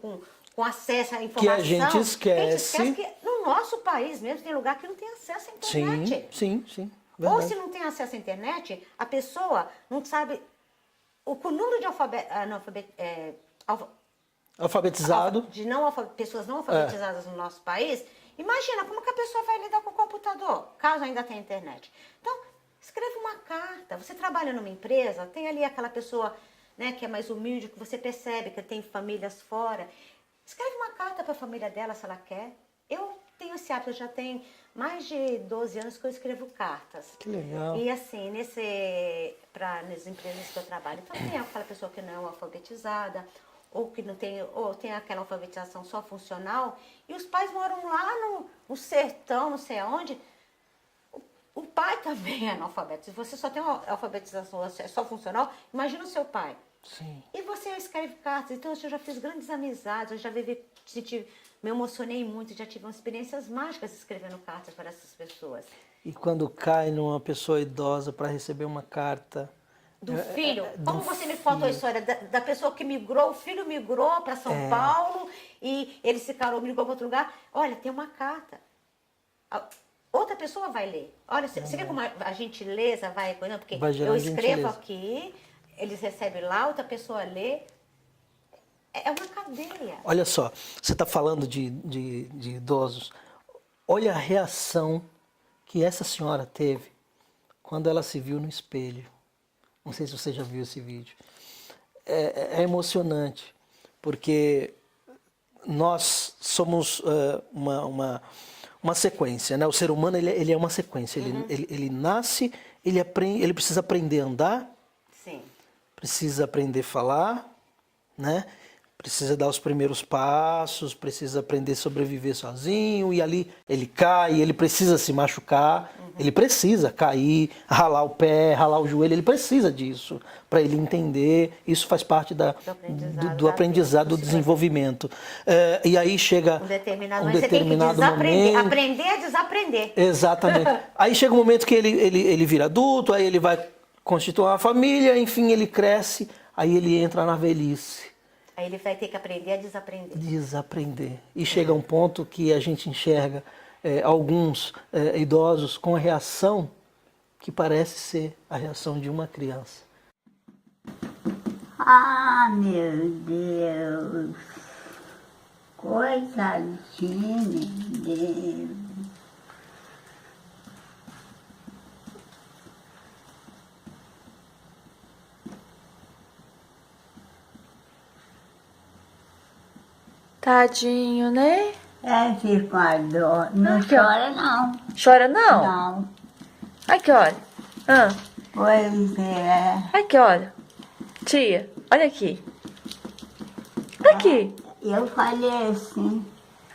Speaker 2: com acesso à informação.
Speaker 1: Que a gente esquece.
Speaker 2: Que no nosso país mesmo tem lugar que não tem acesso à internet.
Speaker 1: Sim.
Speaker 2: Ou se não tem acesso à internet, a pessoa não sabe o número de
Speaker 1: alfabetizado.
Speaker 2: Pessoas não alfabetizadas no nosso país. Imagina como que a pessoa vai lidar com o computador, caso ainda tenha internet. Então, escreva uma carta. Você trabalha numa empresa, tem ali aquela pessoa, né, que é mais humilde, que você percebe que tem famílias fora. Escreve uma carta para a família dela, se ela quer. Eu tenho esse hábito, já tem mais de 12 anos que eu escrevo cartas.
Speaker 1: Que legal.
Speaker 2: E assim, nas empresas que eu trabalho, então tem aquela pessoa que não é alfabetizada, ou que não tem, ou tem aquela alfabetização só funcional, e os pais moram lá no sertão, não sei aonde. O pai também é analfabeto. Se você só tem uma alfabetização só funcional, imagina o seu pai.
Speaker 1: Sim.
Speaker 2: E você escreve cartas. Então, eu já fiz grandes amizades, eu já me emocionei muito, já tive experiências mágicas escrevendo cartas para essas pessoas.
Speaker 1: E quando cai numa pessoa idosa para receber uma carta...
Speaker 2: Do filho. Como você me contou a história da pessoa que migrou, o filho migrou para São Paulo e ele se calou, migrou para outro lugar. Olha, tem uma carta. Outra pessoa vai ler. Olha, você vê como a gentileza vai... Porque eu escrevo aqui, eles recebem lá, outra pessoa lê. É uma cadeia.
Speaker 1: Olha só, você está falando de idosos. Olha a reação que essa senhora teve quando ela se viu no espelho. Não sei se você já viu esse vídeo. É emocionante, porque nós somos uma sequência, né? O ser humano ele é uma sequência. Ele nasce, ele precisa aprender a andar,
Speaker 2: Sim.
Speaker 1: precisa aprender a falar, né? precisa dar os primeiros passos, precisa aprender a sobreviver sozinho, e ali ele cai, ele precisa se machucar, ele precisa cair, ralar o pé, ralar o joelho, ele precisa disso para ele entender. Isso faz parte do aprendizado, do desenvolvimento. E aí chega
Speaker 2: um determinado
Speaker 1: momento,
Speaker 2: você tem que desaprender, aprender a desaprender.
Speaker 1: Exatamente. Aí chega um momento que ele vira adulto, aí ele vai constituir uma família, enfim, ele cresce, aí ele entra na velhice.
Speaker 2: Aí ele vai ter que aprender a desaprender.
Speaker 1: Desaprender. E chega um ponto que a gente enxerga alguns idosos com a reação que parece ser a reação de uma criança.
Speaker 4: Ah, meu Deus, coitadinho dele.
Speaker 11: Tadinho, né?
Speaker 4: Fico com a dor. Não chora, não.
Speaker 11: Chora não?
Speaker 4: Não.
Speaker 11: Aqui, olha.
Speaker 4: Pois é.
Speaker 11: Aqui, olha. Tia, olha aqui. Aqui.
Speaker 4: Eu falei assim.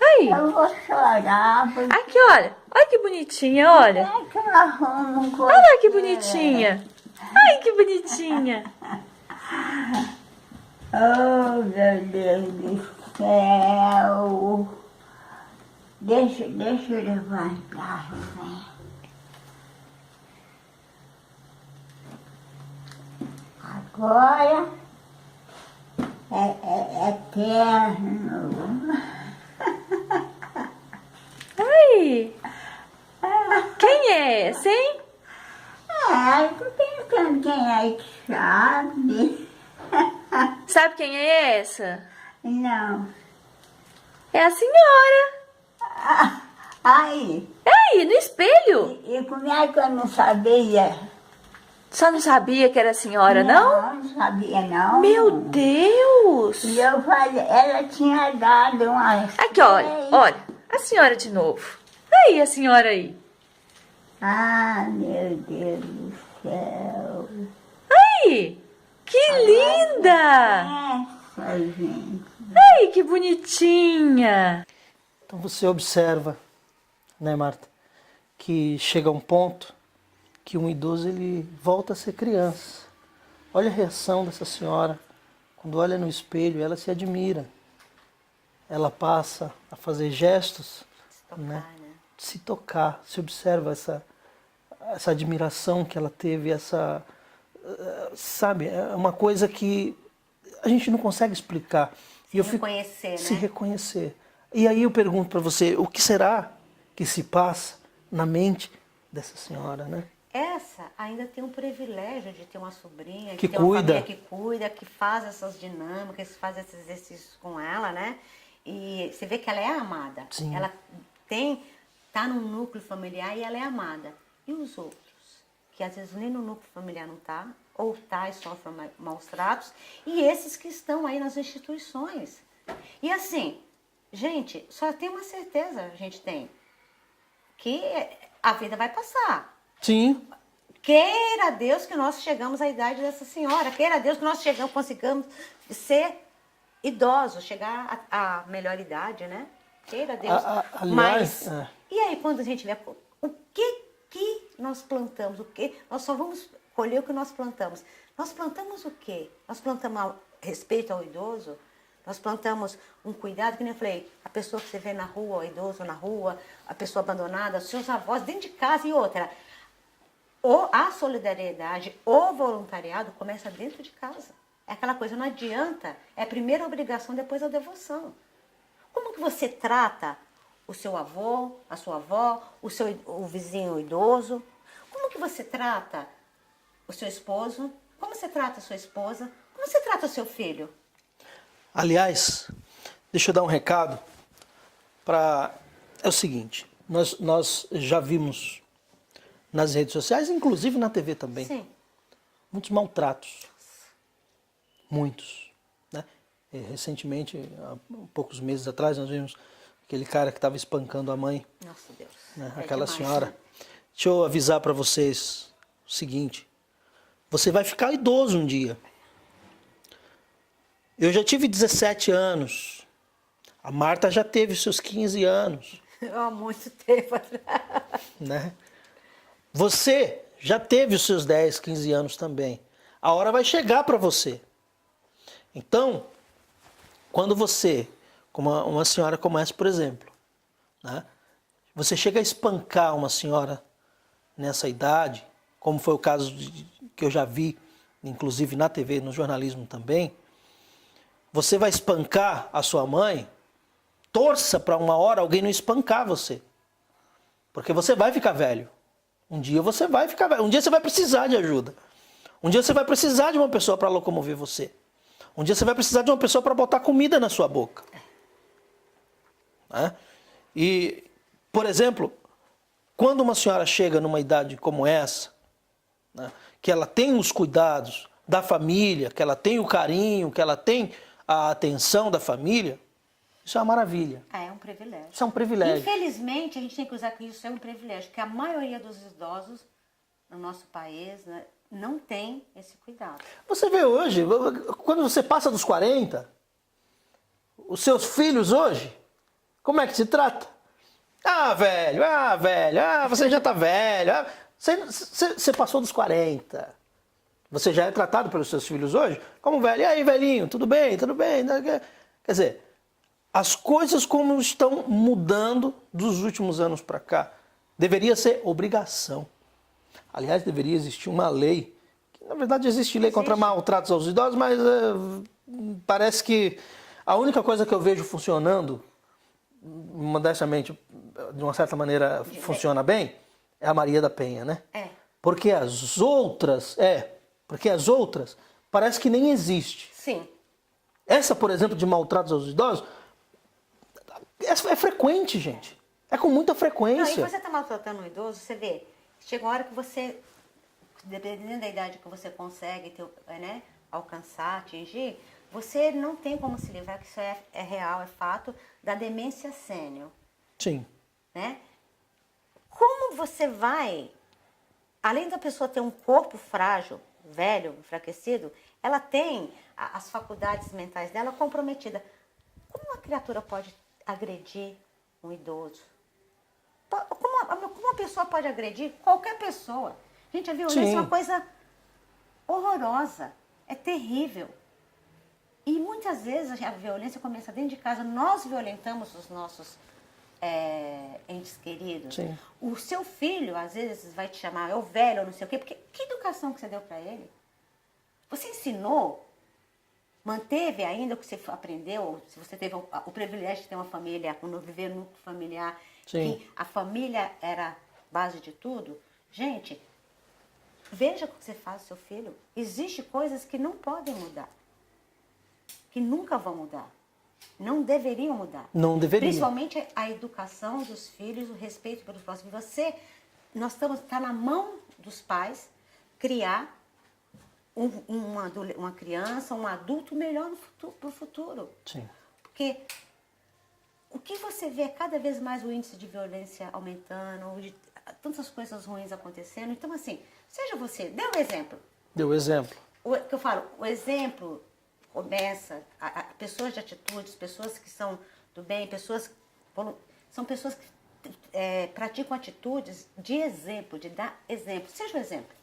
Speaker 11: Aí.
Speaker 4: Eu vou chorar. Porque...
Speaker 11: Aqui, olha. Olha que bonitinha, olha.
Speaker 4: É que eu arrumo coisa.
Speaker 11: Olha que bonitinha. Ai, que bonitinha.
Speaker 4: Oh, meu Deus do céu. Deixa eu levantar, né? Agora é eterno.
Speaker 11: Ai. Quem é esse, hein?
Speaker 4: Tô pensando quem é que sabe.
Speaker 11: Sabe quem é essa?
Speaker 4: Não.
Speaker 11: É a senhora.
Speaker 4: Aí.
Speaker 11: Aí, no espelho.
Speaker 4: E como é que eu não sabia?
Speaker 11: Só não sabia que era a senhora, não?
Speaker 4: Não sabia, não.
Speaker 11: Meu Deus!
Speaker 4: E eu falei, ela tinha dado uma...
Speaker 11: Aqui, olha, a senhora de novo. Aí, a senhora aí.
Speaker 4: Ah, meu Deus do céu.
Speaker 11: Aí, que linda!
Speaker 4: Essa, gente.
Speaker 11: Ai, que bonitinha.
Speaker 1: Então você observa, né, Marta, que chega um ponto que um idoso ele volta a ser criança. Olha a reação dessa senhora. Quando olha no espelho, ela se admira. Ela passa a fazer gestos, se tocar, se observa essa admiração que ela teve, sabe, é uma coisa que a gente não consegue explicar. Se reconhecer. E aí eu pergunto para você, o que será que se passa na mente dessa senhora, né?
Speaker 2: Essa ainda tem um privilégio de ter uma sobrinha,
Speaker 1: que
Speaker 2: de ter uma
Speaker 1: cuida.
Speaker 2: família que cuida, que faz essas dinâmicas, faz esses exercícios com ela, né? E você vê que ela é amada.
Speaker 1: Sim.
Speaker 2: Ela tá num núcleo familiar e ela é amada. E os outros? Que às vezes nem no núcleo familiar não tá, ou tá e sofrem maus tratos. E esses que estão aí nas instituições. E assim, gente, só tem uma certeza, a gente tem. Que a vida vai passar.
Speaker 1: Sim.
Speaker 2: Queira Deus que nós chegamos à idade dessa senhora. Queira Deus que nós consigamos ser idosos, chegar à melhor idade, né? Queira Deus.
Speaker 1: Aliás,
Speaker 2: mas, e aí quando a gente vê o que nós plantamos? O que nós só vamos colher o que nós plantamos. Nós plantamos o quê? Nós plantamos respeito ao idoso? Nós plantamos um cuidado, que nem eu falei, a pessoa que você vê na rua, o idoso na rua, a pessoa abandonada, os seus avós dentro de casa e outra. Ou a solidariedade, o voluntariado começa dentro de casa. É aquela coisa, não adianta, é a primeira obrigação, depois a devoção. Como que você trata o seu avô, a sua avó, o vizinho idoso? Como que você trata o seu esposo? Como você trata a sua esposa? Como você trata o seu filho?
Speaker 1: Aliás, deixa eu dar um recado é o seguinte, nós já vimos nas redes sociais, inclusive na TV também,
Speaker 2: sim,
Speaker 1: muitos maltratos. Muitos. Né? E, recentemente, há poucos meses atrás, nós vimos aquele cara que estava espancando a mãe.
Speaker 2: Nossa Deus.
Speaker 1: Né? Aquela senhora. Deixa eu avisar para vocês o seguinte, você vai ficar idoso um dia. Eu já tive 17 anos. A Marta já teve seus 15 anos.
Speaker 2: Há muito tempo atrás.
Speaker 1: Né? Você já teve os seus 10, 15 anos também. A hora vai chegar para você. Então, quando você, como uma senhora como essa, por exemplo, né? Você chega a espancar uma senhora nessa idade, como foi o caso que eu já vi, inclusive na TV, no jornalismo também, você vai espancar a sua mãe, torça para uma hora alguém não espancar você. Porque você vai ficar velho. Um dia você vai ficar velho. Um dia você vai precisar de ajuda. Um dia você vai precisar de uma pessoa para locomover você. Um dia você vai precisar de uma pessoa para botar comida na sua boca. Né? E, por exemplo, quando uma senhora chega numa idade como essa, né, que ela tem os cuidados da família, que ela tem o carinho, que ela tem a atenção da família, isso é uma maravilha.
Speaker 2: É um privilégio.
Speaker 1: Isso é um privilégio.
Speaker 2: Infelizmente, a gente tem que usar que isso é um privilégio, porque a maioria dos idosos no nosso país, né, não tem esse cuidado.
Speaker 1: Você vê hoje, quando você passa dos 40, os seus filhos hoje, como é que se trata? Ah, velho, você já tá velho. Você passou dos 40. Você já é tratado pelos seus filhos hoje como velho. E aí, velhinho, tudo bem, tudo bem. Quer dizer, as coisas como estão mudando dos últimos anos para cá. Deveria ser obrigação. Aliás, deveria existir uma lei. Que, na verdade, existe lei contra maltratos aos idosos, mas parece que a única coisa que eu vejo funcionando, modestamente, de uma certa maneira, funciona bem, é a Maria da Penha, né?
Speaker 2: É.
Speaker 1: Porque as outras, parece que nem existe.
Speaker 2: Sim.
Speaker 1: Essa, por exemplo, de maltratos aos idosos, é frequente, gente. É com muita frequência.
Speaker 2: Não, e você está maltratando um idoso, você vê, chega uma hora que você, dependendo da idade que você consegue né, alcançar, atingir, você não tem como se livrar, que isso é real, é fato, da demência sênior.
Speaker 1: Sim.
Speaker 2: Né? Como você vai, além da pessoa ter um corpo frágil, velho, enfraquecido, ela tem as faculdades mentais dela comprometidas. Como uma criatura pode agredir um idoso? Como uma pessoa pode agredir qualquer pessoa? Gente, a violência é uma coisa horrorosa, é terrível. E muitas vezes a violência começa dentro de casa. Nós violentamos os nossos entes queridos.
Speaker 1: Sim.
Speaker 2: O seu filho, às vezes, vai te chamar, é o velho, ou não sei o quê, porque que educação que você deu para ele? Você ensinou? Manteve ainda o que você aprendeu? Se você teve o privilégio de ter uma família, quando viver no núcleo familiar,
Speaker 1: Sim.
Speaker 2: que a família era base de tudo? Gente, veja o que você faz com seu filho. Existem coisas que não podem mudar. Que nunca vão mudar. Não deveriam mudar.
Speaker 1: Não deveriam.
Speaker 2: Principalmente a educação dos filhos, o respeito pelos próximos. Está na mão dos pais criar uma criança, um adulto melhor para o futuro.
Speaker 1: Sim.
Speaker 2: Porque o que você vê é cada vez mais o índice de violência aumentando, tantas coisas ruins acontecendo. Então, assim, seja você, dê um exemplo.
Speaker 1: Deu exemplo.
Speaker 2: Que eu falo, o exemplo começa, pessoas de atitudes, pessoas que são do bem, são pessoas que praticam atitudes de exemplo, de dar exemplo. Seja o exemplo.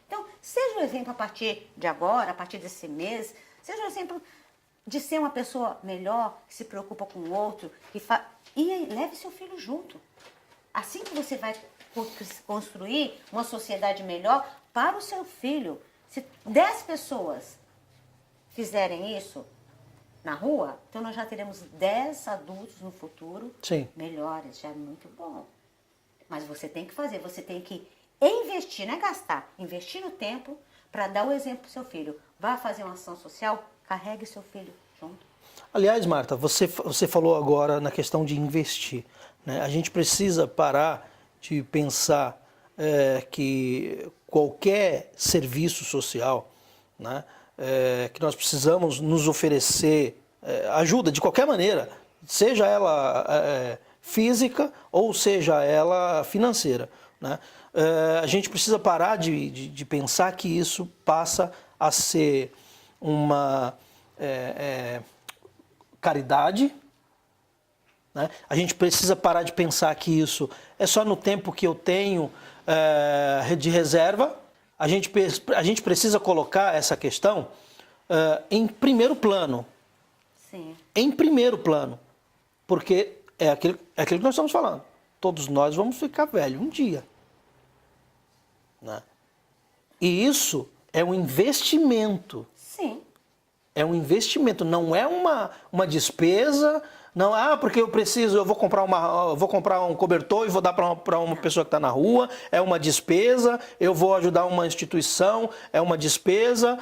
Speaker 2: Então, seja o exemplo a partir de agora, a partir desse mês, seja o exemplo de ser uma pessoa melhor, que se preocupa com o outro, e leve seu filho junto. Assim que você vai construir uma sociedade melhor para o seu filho. Se 10 pessoas fizerem isso na rua, então nós já teremos 10 adultos no futuro.
Speaker 1: Sim.
Speaker 2: Melhores, já é muito bom. Mas você tem que fazer, você tem que investir, não é gastar, investir no tempo para dar o exemplo para o seu filho. Vá fazer uma ação social, carregue seu filho junto.
Speaker 1: Aliás, Marta, você falou agora na questão de investir, né? A gente precisa parar de pensar que qualquer serviço social, né, que nós precisamos nos oferecer ajuda de qualquer maneira, seja ela física ou seja ela financeira, né? A gente precisa parar de pensar que isso passa a ser uma caridade, né? A gente precisa parar de pensar que isso é só no tempo que eu tenho de reserva. A gente precisa colocar essa questão em primeiro plano.
Speaker 2: Sim.
Speaker 1: Em primeiro plano. Porque é aquilo que nós estamos falando. Todos nós vamos ficar velhos um dia. Né? E isso é um investimento.
Speaker 2: Sim.
Speaker 1: É um investimento, não é uma despesa. Não, porque eu vou comprar um cobertor e vou dar para uma pessoa que está na rua, é uma despesa, eu vou ajudar uma instituição, é uma despesa,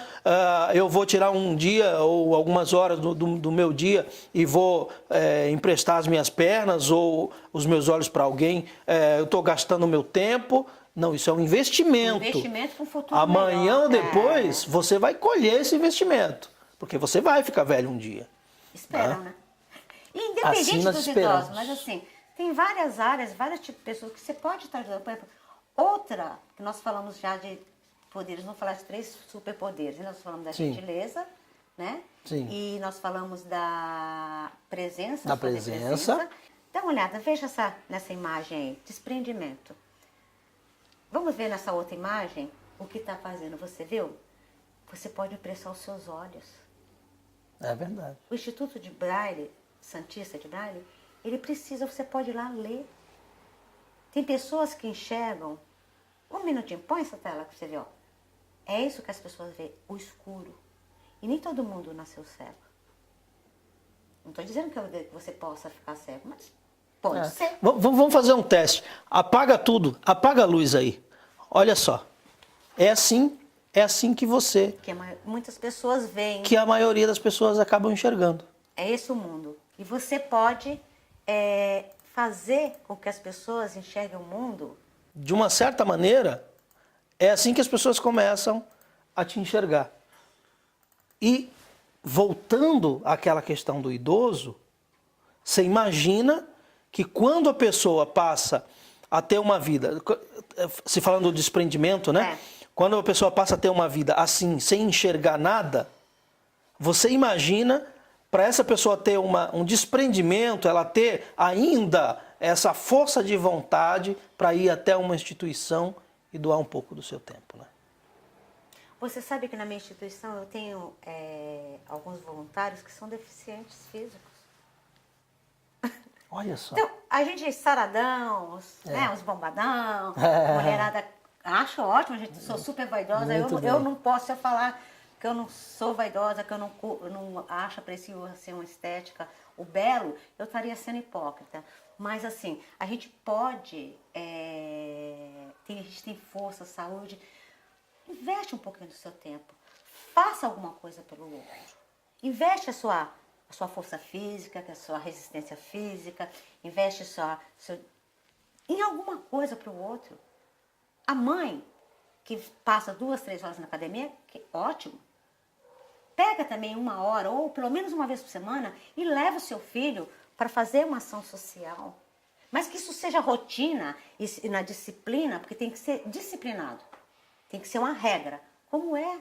Speaker 1: eu vou tirar um dia ou algumas horas do meu dia e vou emprestar as minhas pernas ou os meus olhos para alguém, eu estou gastando o meu tempo. Não, isso é um investimento.
Speaker 2: Um investimento para o futuro
Speaker 1: Amanhã ou
Speaker 2: melhor.
Speaker 1: depois, você vai colher esse investimento, porque você vai ficar velho um dia.
Speaker 2: Esperam, né? E independente
Speaker 1: Assim nós
Speaker 2: dos
Speaker 1: esperamos.
Speaker 2: idosos, mas assim, tem várias áreas, vários tipos de pessoas que você pode estar ajudando. Por exemplo, outra, que nós falamos já de poderes, vamos falar de 3 superpoderes. Nós falamos da
Speaker 1: Sim.
Speaker 2: gentileza, né?
Speaker 1: Sim.
Speaker 2: E nós falamos da presença.
Speaker 1: Da presença.
Speaker 2: Dá uma olhada, veja nessa imagem aí, desprendimento. Vamos ver nessa outra imagem o que está fazendo. Você viu? Você pode emprestar os seus olhos.
Speaker 1: É verdade.
Speaker 2: O Instituto de Braille, Santista de Braille, ele precisa, você pode ir lá ler. Tem pessoas que enxergam. Um minutinho, põe essa tela que você vê, ó. É isso que as pessoas veem, o escuro. E nem todo mundo nasceu cego. Não estou dizendo que você possa ficar cego, mas pode ser.
Speaker 1: Vamos fazer um teste. Apaga tudo, apaga a luz aí. Olha só. É assim que você...
Speaker 2: Que muitas pessoas veem.
Speaker 1: Que a maioria das pessoas acabam enxergando.
Speaker 2: É esse o mundo. E você pode fazer com que as pessoas enxerguem o mundo.
Speaker 1: De uma certa maneira, é assim que as pessoas começam a te enxergar. E voltando àquela questão do idoso, você imagina que quando a pessoa passa a ter uma vida, se falando do desprendimento, né? Quando a pessoa passa a ter uma vida assim, sem enxergar nada, você imagina para essa pessoa ter um desprendimento, ela ter ainda essa força de vontade para ir até uma instituição e doar um pouco do seu tempo, né?
Speaker 2: Você sabe que na minha instituição eu tenho alguns voluntários que são deficientes físicos.
Speaker 1: Olha só.
Speaker 2: Então, a gente é saradão, né, uns bombadão, mulherada, acho ótimo, a gente sou super vaidosa, eu não posso falar que eu não sou vaidosa, que eu não aprecio assim, uma estética, o belo, eu estaria sendo hipócrita. Mas assim, a gente pode, a gente tem força, saúde, investe um pouquinho do seu tempo, faça alguma coisa pelo outro, investe a sua força física, a sua resistência física, investe em alguma coisa para o outro. A mãe que passa 2, 3 horas na academia, que ótimo. Pega também 1 hora, ou pelo menos uma vez por semana, e leva o seu filho para fazer uma ação social. Mas que isso seja rotina e na disciplina, porque tem que ser disciplinado. Tem que ser uma regra. Como é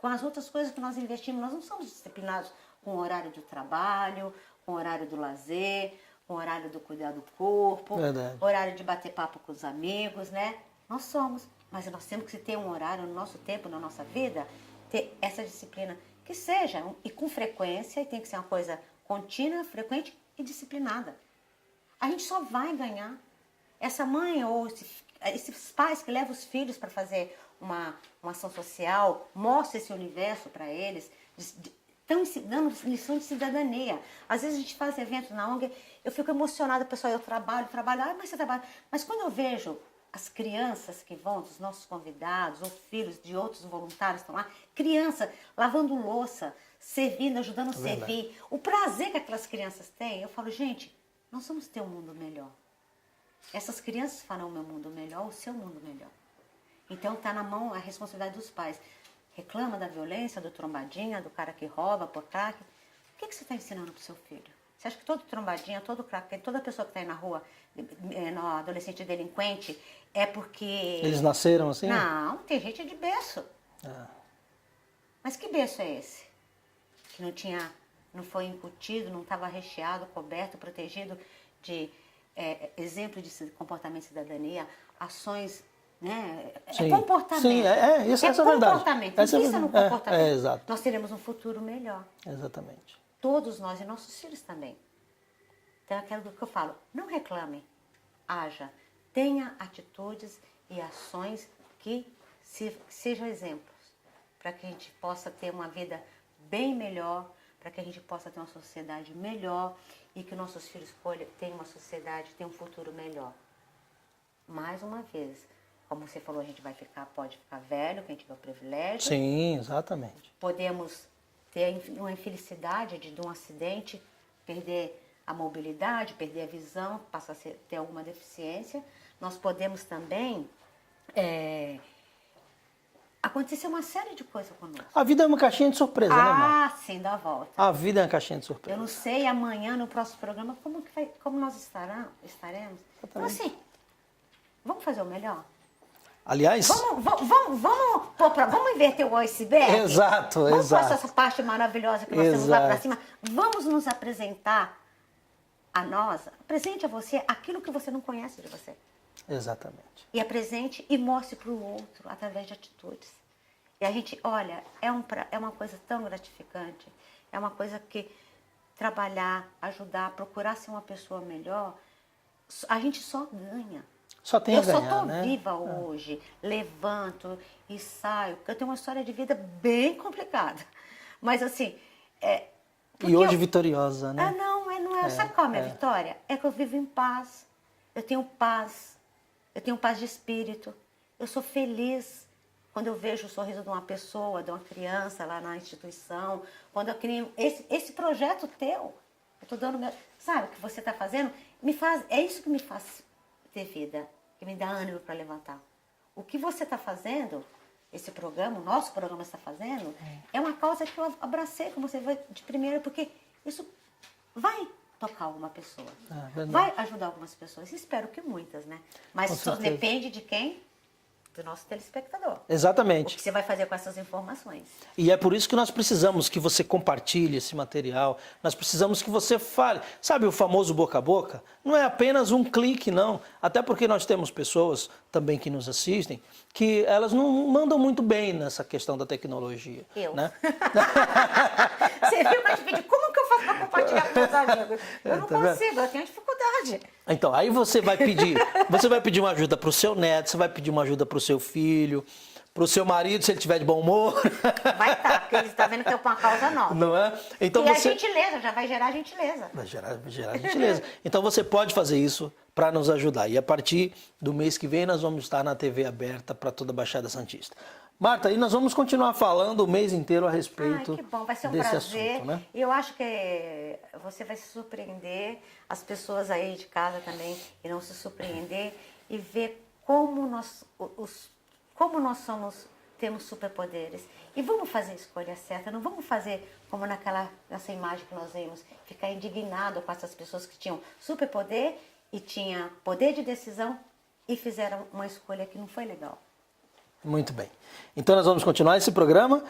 Speaker 2: com as outras coisas que nós investimos, nós não somos disciplinados com o horário do trabalho, com o horário do lazer, com o horário do cuidar do corpo, horário de bater papo com os amigos, né? Nós somos, mas nós temos que ter um horário no nosso tempo, na nossa vida, ter essa disciplina que seja, e com frequência, e tem que ser uma coisa contínua, frequente e disciplinada. A gente só vai ganhar. Essa mãe ou esses pais que levam os filhos para fazer uma ação social, mostra esse universo para eles, estão dando lição de cidadania. Às vezes a gente faz eventos na ONG, eu fico emocionada, pessoal, eu trabalho, mas você trabalha. Mas quando eu vejo as crianças que vão, dos nossos convidados, ou filhos de outros voluntários que estão lá, criança lavando louça, servindo, ajudando a servir, o prazer que aquelas crianças têm, eu falo, gente, nós vamos ter um mundo melhor. Essas crianças farão o meu mundo melhor, o seu mundo melhor. Então está na mão a responsabilidade dos pais. Reclama da violência, do trombadinha, do cara que rouba, por crack. O que você está ensinando para o seu filho? Você acha que todo trombadinha, todo crack, toda pessoa que está aí na rua, adolescente delinquente, é porque...
Speaker 1: Eles nasceram assim?
Speaker 2: Não, tem gente de berço. Mas que berço é esse? que não foi incutido, não estava recheado, coberto, protegido de exemplo de comportamento e cidadania, ações, né?
Speaker 1: Sim.
Speaker 2: Comportamento.
Speaker 1: Sim, essa é a verdade.
Speaker 2: Comportamento.
Speaker 1: Essa é
Speaker 2: Invista no comportamento.
Speaker 1: exato.
Speaker 2: Nós teremos um futuro melhor.
Speaker 1: Exatamente.
Speaker 2: Todos nós e nossos filhos também. Então, é aquilo que eu falo, não reclame, haja, tenha atitudes e ações que sejam exemplos, para que a gente possa ter uma vida bem melhor, para que a gente possa ter uma sociedade melhor e que nossos filhos tenham uma sociedade, tenham um futuro melhor. Mais uma vez, como você falou, a gente pode ficar velho, quem tiver o privilégio.
Speaker 1: Sim, exatamente.
Speaker 2: Podemos ter uma infelicidade de um acidente, perder a mobilidade, perder a visão, passar a ter alguma deficiência. Nós podemos também acontecer uma série de coisas conosco.
Speaker 1: A vida é uma caixinha de surpresa, né, Marta?
Speaker 2: Sim, dá a volta.
Speaker 1: A vida é uma caixinha de surpresa.
Speaker 2: Eu não sei amanhã, no próximo programa, como nós estaremos. Então, assim, vamos fazer o melhor?
Speaker 1: Aliás...
Speaker 2: Vamos inverter o iceberg?
Speaker 1: Exato,
Speaker 2: vamos passar essa parte maravilhosa que nós temos lá para cima. Vamos nos apresentar a nós. Apresente a você aquilo que você não conhece de você.
Speaker 1: Exatamente.
Speaker 2: E apresente e mostre para o outro através de atitudes. E a gente, olha, é uma coisa tão gratificante. É uma coisa que trabalhar, ajudar, procurar ser uma pessoa melhor, a gente só ganha.
Speaker 1: Só tem a ganhar,
Speaker 2: eu só estou
Speaker 1: né?
Speaker 2: viva hoje, levanto e saio, porque eu tenho uma história de vida bem complicada. Mas assim...
Speaker 1: E hoje vitoriosa, né?
Speaker 2: Não é. Sabe qual é a minha vitória? É que eu vivo em paz. Eu tenho paz de espírito. Eu sou feliz quando eu vejo o sorriso de uma pessoa, de uma criança lá na instituição. Quando eu crio esse projeto teu, eu estou dando meu... Sabe o que você está fazendo? É isso que me faz ter vida, que me dá ânimo para levantar. O que você está fazendo, esse programa, o nosso programa está fazendo, é uma causa que eu abracei, como você vai de primeira, porque isso vai tocar alguma pessoa, vai ajudar algumas pessoas. Espero que muitas, né? Mas só depende de quem? Do nosso telespectador.
Speaker 1: Exatamente.
Speaker 2: O que você vai fazer com essas informações.
Speaker 1: E é por isso que nós precisamos que você compartilhe esse material, nós precisamos que você fale. Sabe o famoso boca a boca? Não é apenas um clique, não. Até porque nós temos pessoas também que nos assistem, que elas não mandam muito bem nessa questão da tecnologia. Né?
Speaker 2: Você viu que eu te pedi, como que eu faço para compartilhar com meus amigos? Eu não consigo, eu tenho dificuldade.
Speaker 1: Então, aí você vai pedir uma ajuda para o seu neto, você vai pedir uma ajuda para o seu filho, para o seu marido, se ele estiver de bom humor.
Speaker 2: Vai estar, porque ele está vendo que é uma causa nova.
Speaker 1: Não é? Então
Speaker 2: e a gentileza, já vai gerar gentileza.
Speaker 1: Vai gerar gentileza. Então você pode fazer isso para nos ajudar. E a partir do mês que vem nós vamos estar na TV aberta para toda a Baixada Santista. Marta, e nós vamos continuar falando o mês inteiro a respeito
Speaker 2: que bom, vai ser um
Speaker 1: desse
Speaker 2: prazer.
Speaker 1: assunto, né?
Speaker 2: E eu acho que você vai se surpreender, as pessoas aí de casa também irão se surpreender e ver como nós temos superpoderes. E vamos fazer a escolha certa, não vamos fazer como nessa imagem que nós vimos, ficar indignado com essas pessoas que tinham superpoder e tinham poder de decisão e fizeram uma escolha que não foi legal.
Speaker 1: Muito bem. Então nós vamos continuar esse programa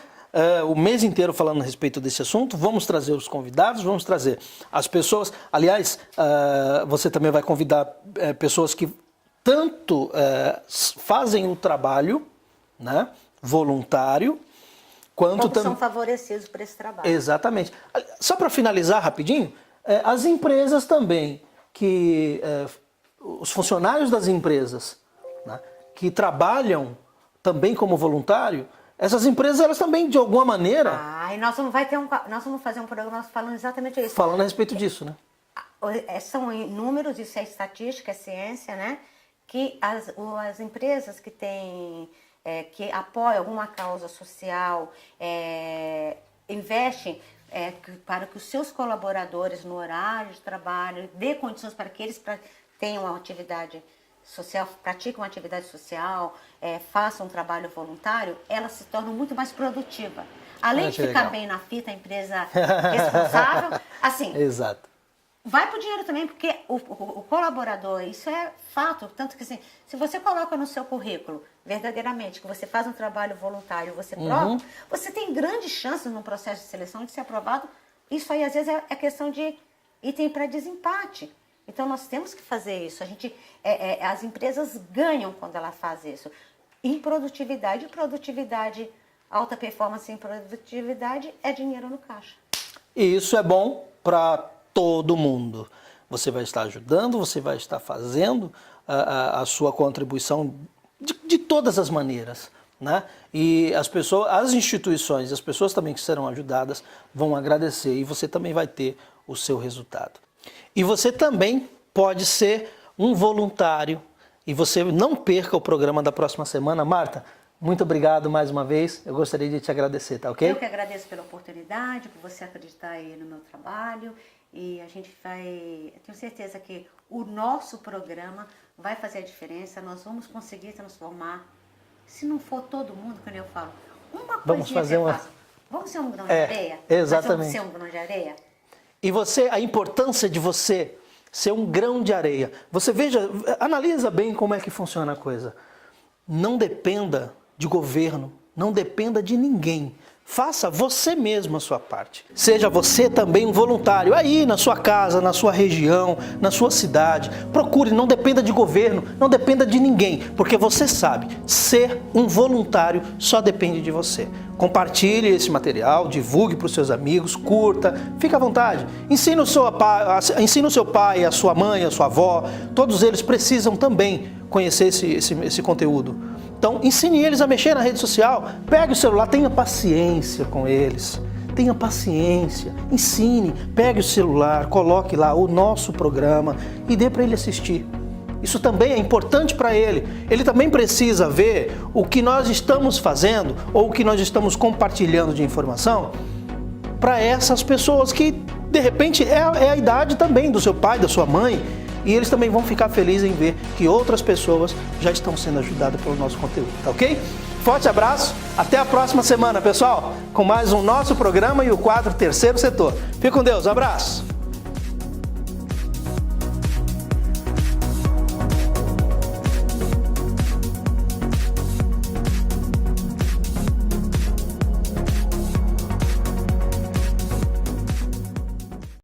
Speaker 1: o mês inteiro falando a respeito desse assunto. Vamos trazer os convidados, vamos trazer as pessoas. Aliás, você também vai convidar pessoas que tanto fazem o trabalho, né, voluntário, quanto
Speaker 2: também são favorecidos por esse trabalho.
Speaker 1: Exatamente. Só para finalizar rapidinho, as empresas também, os funcionários das empresas, né, que trabalham também como voluntário, essas empresas, elas também, de alguma maneira...
Speaker 2: E nós vamos fazer um programa falando exatamente isso.
Speaker 1: Falando a respeito disso, né?
Speaker 2: São números, isso é estatística, é ciência, né? Que as empresas que que apoiam alguma causa social, investem para que os seus colaboradores, no horário de trabalho, dê condições para que eles tenham uma atividade social, praticam uma atividade social, façam um trabalho voluntário, ela se torna muito mais produtiva. Além de ficar bem na fita, a empresa responsável, assim,
Speaker 1: exato.
Speaker 2: Vai para o dinheiro também, porque o colaborador, isso é fato, tanto que assim, se você coloca no seu currículo verdadeiramente, que você faz um trabalho voluntário, você prova, você tem grandes chances no processo de seleção de ser aprovado. Isso aí, às vezes, é questão de item para desempate. Então, nós temos que fazer isso. As empresas ganham quando ela faz isso. Em produtividade, alta performance em produtividade é dinheiro no caixa.
Speaker 1: E isso é bom para todo mundo. Você vai estar ajudando, você vai estar fazendo a sua contribuição de todas as maneiras, né? E as instituições, as pessoas também que serão ajudadas vão agradecer e você também vai ter o seu resultado. E você também pode ser um voluntário e você não perca o programa da próxima semana. Marta, muito obrigado mais uma vez. Eu gostaria de te agradecer, tá ok?
Speaker 2: Eu que agradeço pela oportunidade, por você acreditar aí no meu trabalho. E a gente eu tenho certeza que o nosso programa vai fazer a diferença. Nós vamos conseguir transformar, se não for todo mundo, como eu falo, uma coisinha que eu faço. Vamos ser um grão de areia?
Speaker 1: Exatamente.
Speaker 2: Vamos ser um grão de areia?
Speaker 1: E a importância de você ser um grão de areia. Você analisa bem como é que funciona a coisa. Não dependa de governo, não dependa de ninguém. Faça você mesmo a sua parte. Seja você também um voluntário aí na sua casa, na sua região, na sua cidade. Procure, não dependa de governo, não dependa de ninguém, porque você sabe, ser um voluntário só depende de você. Compartilhe esse material, divulgue para os seus amigos, curta, fique à vontade. Ensine o seu pai, a sua mãe, a sua avó, todos eles precisam também conhecer esse conteúdo. Então, ensine eles a mexer na rede social, pegue o celular, tenha paciência com eles, tenha paciência, ensine, pegue o celular, coloque lá o nosso programa e dê para ele assistir. Isso também é importante para ele. Ele também precisa ver o que nós estamos fazendo ou o que nós estamos compartilhando de informação para essas pessoas que, de repente, é a idade também do seu pai, da sua mãe. E eles também vão ficar felizes em ver que outras pessoas já estão sendo ajudadas pelo nosso conteúdo, tá ok? Forte abraço, até a próxima semana, pessoal, com mais um nosso programa e o quadro Terceiro Setor. Fique com Deus, abraço!